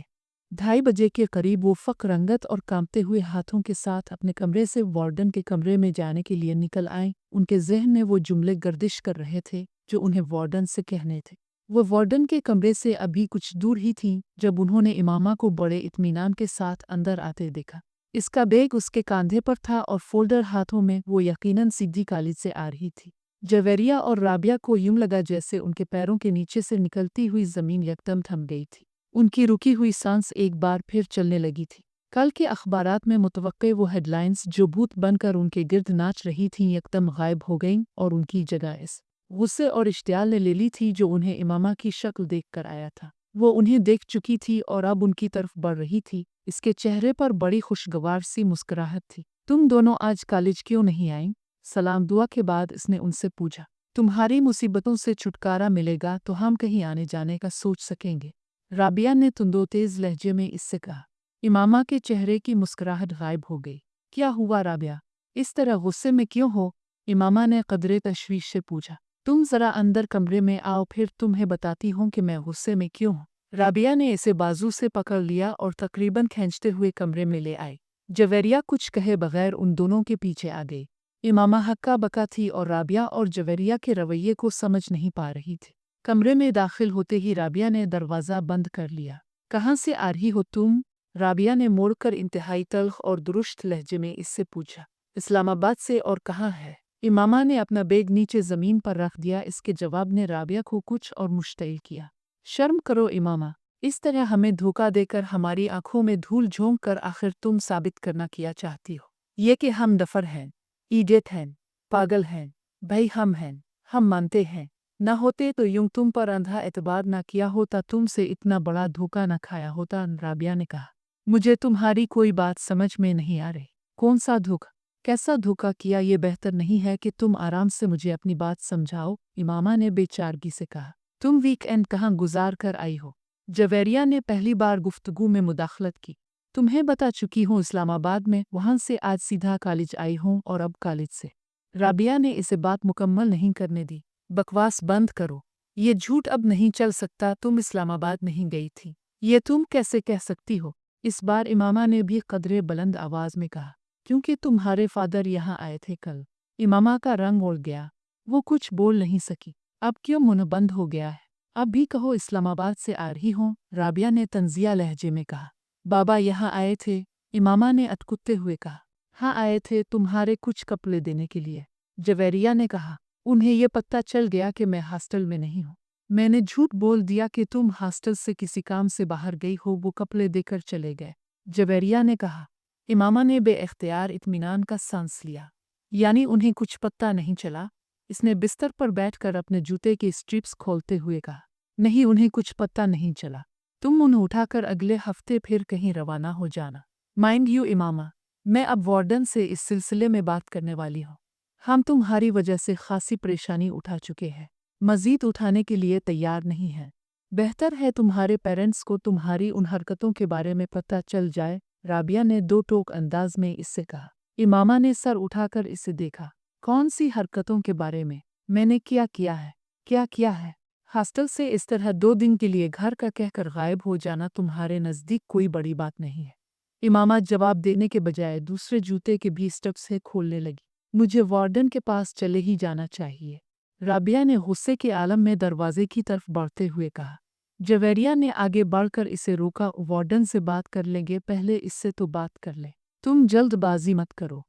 2:30 بجے کے قریب وہ فق رنگت اور کانپتے ہوئے ہاتھوں کے ساتھ اپنے کمرے سے وارڈن کے کمرے میں جانے کے لیے نکل آئیں۔ ان کے ذہن میں وہ جملے گردش کر رہے تھے جو انہیں وارڈن سے کہنے تھے۔ وہ وارڈن کے کمرے سے ابھی کچھ دور ہی تھیں جب انہوں نے امامہ کو بڑے اطمینان کے ساتھ اندر آتے دیکھا۔ اس کا بیگ اس کے کاندھے پر تھا اور فولڈر ہاتھوں میں، وہ یقیناً سیدھی کالج سے آ رہی تھی۔ جویریہ اور رابعہ کو یوں لگا جیسے ان کے پیروں کے نیچے سے نکلتی ہوئی زمین یکدم تھم گئی تھی۔ ان کی رکی ہوئی سانس ایک بار پھر چلنے لگی تھی۔ کل کے اخبارات میں متوقع وہ ہیڈ لائنز جو بھوت بن کر ان کے گرد ناچ رہی تھیں یکدم غائب ہو گئیں، اور ان کی جگہ اس غصے اور اشتعال نے لے لی تھی جو انہیں امامہ کی شکل دیکھ کر آیا تھا۔ وہ انہیں دیکھ چکی تھی اور اب ان کی طرف بڑھ رہی تھی۔ اس کے چہرے پر بڑی خوشگوار سی مسکراہٹ تھی۔ تم دونوں آج کالج کیوں نہیں آئیں؟ سلام دعا کے بعد اس نے ان سے پوچھا۔ تمہاری مصیبتوں سے چھٹکارا ملے گا تو ہم کہیں آنے جانے کا سوچ سکیں گے، رابعہ نے تندو تیز لہجے میں اس سے کہا۔ امامہ کے چہرے کی مسکراہٹ غائب ہو گئی۔ کیا ہوا رابعہ؟ اس طرح غصے میں کیوں ہو؟ امامہ نے قدرے تشویش سے پوچھا۔ تم ذرا اندر کمرے میں آؤ، پھر تمہیں بتاتی ہوں کہ میں غصے میں کیوں ہوں۔ رابعہ نے اسے بازو سے پکڑ لیا اور تقریباً کھینچتے ہوئے کمرے میں لے آئی۔ جویریہ کچھ کہے بغیر ان دونوں کے پیچھے آ گئی۔ امامہ ہکا بکا تھی اور رابعہ اور جویریہ کے رویے کو سمجھ نہیں پا رہی تھی۔ کمرے میں داخل ہوتے ہی رابعہ نے دروازہ بند کر لیا۔ کہاں سے آ رہی ہو تم؟ رابعہ نے موڑ کر انتہائی تلخ اور درشت لہجے میں اس سے پوچھا۔ اسلام آباد سے، اور کہاں ہے؟ امامہ نے اپنا بیگ نیچے زمین پر رکھ دیا۔ اس کے جواب نے رابعہ کو کچھ اور مشتعل کیا۔ شرم کرو امامہ، اس طرح ہمیں دھوکہ دے کر ہماری آنکھوں میں دھول جھونک کر آخر تم ثابت کرنا کیا چاہتی ہو یہ کہ ہم ڈفر ہیں، ایڈیٹ ہیں، پاگل ہیں۔ بھائی ہم ہیں، ہم مانتے ہیں۔ نہ ہوتے تو یوں تم پر اندھا اعتبار نہ کیا ہوتا، تم سے اتنا بڑا دھوکہ نہ کھایا ہوتا، رابعہ نے کہا۔ مجھے تمہاری کوئی بات سمجھ میں نہیں آ رہی۔ کون سا دھوکہ؟ کیسا دھوکہ کیا؟ یہ بہتر نہیں ہے کہ تم آرام سے مجھے اپنی بات سمجھاؤ، امامہ نے بے چارگی سے کہا۔ تم ویک اینڈ کہاں گزار کر آئی ہو؟ جویریہ نے پہلی بار گفتگو میں مداخلت کی۔ تمہیں بتا چکی ہوں اسلام آباد میں، وہاں سے آج سیدھا کالج آئی ہوں، اور اب کالج سے۔ رابعہ نے اسے بات مکمل نہیں کرنے دی۔ بکواس بند کرو، یہ جھوٹ اب نہیں چل سکتا، تم اسلام آباد نہیں گئی تھی، یہ تم کیسے کہہ سکتی ہو؟ اس بار امامہ نے بھی قدرے بلند آواز میں کہا۔ کیونکہ تمہارے فادر یہاں آئے تھے کل۔ امامہ کا رنگ اڑ گیا، وہ کچھ بول نہیں سکی۔ اب کیوں منہ بند ہو گیا ہے؟ اب بھی کہو اسلام آباد سے آ رہی ہوں، رابعہ نے طنزیہ لہجے میں کہا۔ بابا یہاں آئے تھے، امامہ نے اتکتے ہوئے کہا۔ ہاں آئے تھے، تمہارے کچھ کپڑے دینے کے لیے، جویریہ نے کہا۔ انہیں یہ پتہ چل گیا کہ میں ہاسٹل میں نہیں ہوں۔ میں نے جھوٹ بول دیا کہ تم ہاسٹل سے کسی کام سے باہر گئی ہو، وہ کپڑے دے کر چلے گئے، جویریہ نے کہا۔ امامہ نے بے اختیار اطمینان کا سانس لیا۔ یعنی انہیں کچھ پتہ نہیں چلا؟ اس نے بستر پر بیٹھ کر اپنے جوتے کی اسٹرپس کھولتے ہوئے کہا۔ نہیں، انہیں کچھ پتہ نہیں چلا۔ تم انہیں اٹھا کر اگلے ہفتے پھر کہیں روانہ ہو جانا۔ مائنڈ یو امامہ، میں اب وارڈن سے اس سلسلے میں بات کرنے والی ہوں۔ ہم تمہاری وجہ سے خاصی پریشانی اٹھا چکے ہیں، مزید اٹھانے کے لیے تیار نہیں ہیں۔ بہتر ہے تمہارے پیرنٹس کو تمہاری ان حرکتوں کے بارے میں پتہ چل جائے، رابعہ نے دو ٹوک انداز میں اس سے کہا۔ امامہ نے سر اٹھا کر اسے دیکھا۔ کون سی حرکتوں کے بارے میں نے کیا ہے؟ کیا کیا ہے؟ ہاسٹل سے اس طرح 2 دن کے لیے گھر کا کہہ کر غائب ہو جانا تمہارے نزدیک کوئی بڑی بات نہیں ہے۔ امامہ جواب دینے کے بجائے دوسرے جوتے کے بھی اسٹپ سے کھولنے لگی۔ مجھے وارڈن کے پاس چلے ہی جانا چاہیے، رابعہ نے غصے کے عالم میں دروازے کی طرف بڑھتے ہوئے کہا۔ جویریہ نے آگے بڑھ کر اسے روکا۔ وارڈن سے بات کر لیں گے، پہلے اس سے تو بات کر لیں۔ تم جلد بازی مت کرو،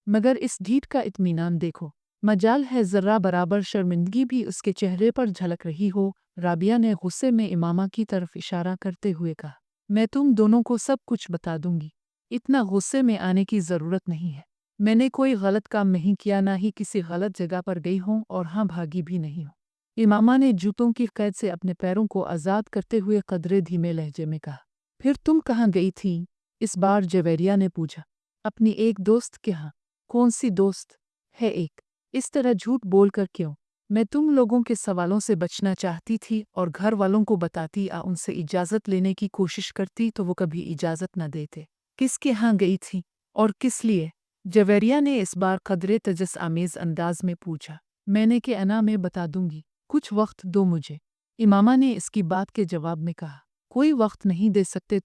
مگر اس ڈھیٹ کا اطمینان دیکھو، مجال ہے ذرہ برابر شرمندگی بھی اس کے چہرے پر جھلک رہی ہو۔ رابعہ نے غصے میں امامہ کی طرف اشارہ کرتے ہوئے کہا۔ میں تم دونوں کو سب کچھ بتا دوں گی۔ इतना गुस्से में आने की ज़रूरत नहीं है। मैंने कोई गलत काम नहीं किया, ना ही किसी गलत जगह पर गई हूँ और हाँ भागी भी नहीं हूँ। इमामा ने जूतों की कैद से अपने पैरों को आज़ाद करते हुए कदरे धीमे लहजे में कहा। फिर तुम कहाँ गई थी? इस बार जवेरिया ने पूछा। अपनी एक दोस्त के यहाँ। कौन सी दोस्त है एक? इस तरह झूठ बोलकर क्यों? मैं तुम लोगों के सवालों से बचना चाहती थी और घर वालों को बताती या उनसे इजाज़त लेने की कोशिश करती तो वो कभी इजाज़त न देते। किसके यहाँ गई थी और किस लिए? जवेरिया ने इस बार कदरे तजस आमेज़ अंदाज में पूछा। मैंने के अना में बता दूंगी, कुछ वक्त दो मुझे। इमामा ने इसकी बात के जवाब में कहा। कोई वक्त नहीं दे सकते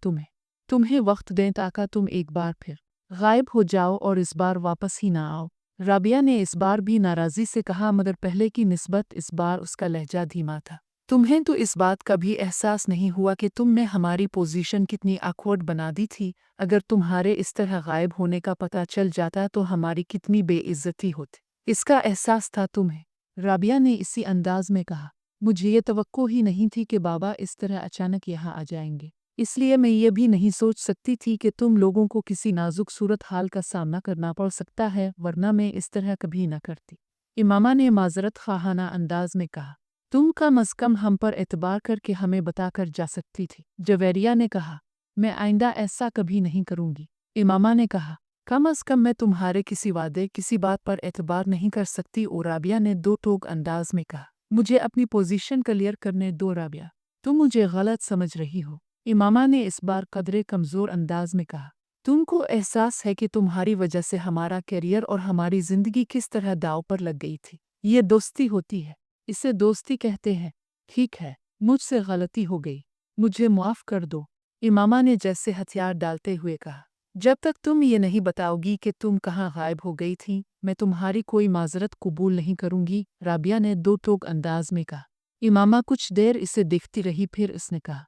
तुम्हें वक्त दें ताकि तुम एक बार फिर गायब हो जाओ और इस बार वापस ही ना आओ। राबिया ने इस बार भी नाराज़ी से कहा, मगर पहले की निस्बत इस बार उसका लहजा धीमा था। तुम्हें तो इस बात का भी एहसास नहीं हुआ कि तुमने हमारी पोजीशन कितनी awkward बना दी थी। अगर तुम्हारे इस तरह गायब होने का पता चल जाता तो हमारी कितनी बेइज्जती होती। इसका एहसास था तुम्हें? राबिया ने इसी अंदाज में कहा। मुझे ये तवक्को ही नहीं थी कि बाबा इस तरह अचानक यहाँ आ जाएंगे, इसलिए मैं ये भी नहीं सोच सकती थी कि तुम लोगों को किसी नाजुक सूरत हाल का सामना करना पड़ सकता है, वरना मैं इस तरह कभी न करती। इमामा ने माजरत खाहाना अंदाज में कहा। तुम कम अज़ कम हम पर एतबार करके हमें बताकर जा सकती थी। जवेरिया ने कहा। मैं आइंदा ऐसा कभी नहीं करूंगी। इमामा ने कहा। कम अज़ कम मैं तुम्हारे किसी वादे किसी बात पर एतबार नहीं कर सकती। और राबिया ने दो टोक अंदाज में कहा। मुझे अपनी पोजीशन क्लियर करने दो राबिया, तुम मुझे गलत समझ रही हो। इमामा ने इस बार कदरे कमज़ोर अंदाज में कहा। तुमको एहसास है कि तुम्हारी वजह से हमारा करियर और हमारी ज़िंदगी किस तरह दाव पर लग गई थी। ये दोस्ती होती है, इसे दोस्ती कहते हैं। ठीक है, मुझसे गलती हो गई, मुझे माफ़ कर दो। इमामा ने जैसे हथियार डालते हुए कहा। जब तक तुम ये नहीं बताओगी कि तुम कहाँ गायब हो गई थी, मैं तुम्हारी कोई माजरत कबूल नहीं करूंगी। राबिया ने दो टोक अंदाज में कहा। इमामा कुछ देर इसे देखती रही, फिर इसने कहा।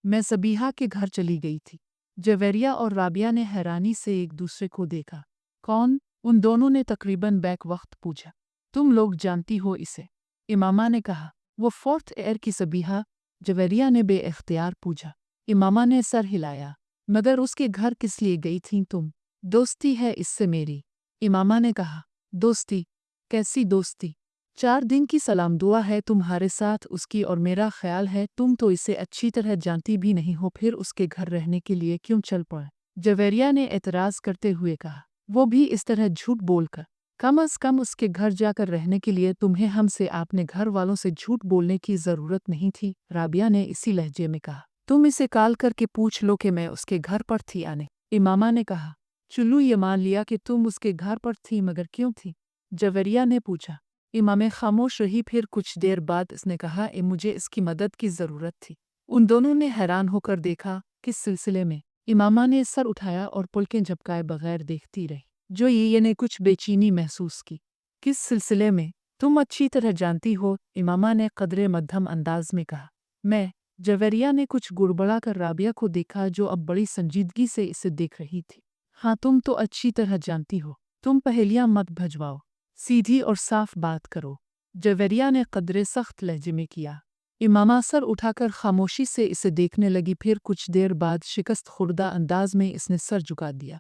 मैं सबीहा के घर चली गई थी। जवेरिया और राबिया ने हैरानी से एक दूसरे को देखा। कौन? उन दोनों ने तकरीबन बैक वक्त पूछा। तुम लोग जानती हो इसे? इमामा ने कहा। वो फोर्थ एयर की सबीहा? जवेरिया ने बेइख्तियार पूछा। इमामा ने सर हिलाया। मगर उसके घर किस लिए गई थी तुम? दोस्ती है इससे मेरी। इमामा ने कहा। दोस्ती? कैसी दोस्ती? 4 दिन की सलाम दुआ है तुम्हारे साथ उसकी, और मेरा ख्याल है तुम तो इसे अच्छी तरह जानती भी नहीं हो, फिर उसके घर रहने के लिए क्यों चल पड़े? जवेरिया ने एतराज़ करते हुए कहा। वो भी इस तरह झूठ बोलकर? कम अज़ कम उसके घर जाकर रहने के लिए तुम्हें हमसे अपने घर वालों से झूठ बोलने की ज़रूरत नहीं थी। राबिया ने इसी लहजे में कहा। तुम इसे कॉल करके पूछ लो कि मैं उसके घर पर थी या नहीं। इमामा ने कहा। चुल्लू ये मान लिया कि तुम उसके घर पर थी, मगर क्यों थी? जवेरिया ने पूछा। इमामे खामोश रही, फिर कुछ देर बाद इसने कहा, मुझे इसकी मदद की ज़रूरत थी। उन दोनों ने हैरान होकर देखा। किस सिलसिले में? इमामा ने सर उठाया और पुलकें झपकाए बगैर देखती रही। जो ये ने कुछ बेचैनी महसूस की। किस सिलसिले में? तुम अच्छी तरह जानती हो, इमामा ने कदरे मध्यम अंदाज में कहा। मैं? जवेरिया ने कुछ गुड़बड़ा कर राबिया को देखा, जो अब बड़ी संजीदगी से इसे देख रही थी। हाँ, तुम तो अच्छी तरह जानती हो। तुम पहेलियां मत भजवाओ, सीधी और साफ बात करो। जवेरिया ने कदरे सख्त लहजे में किया। इमामा सर उठाकर खामोशी से इसे देखने लगी, फिर कुछ देर बाद शिकस्त खुर्दा अंदाज में इसने सर झुका दिया।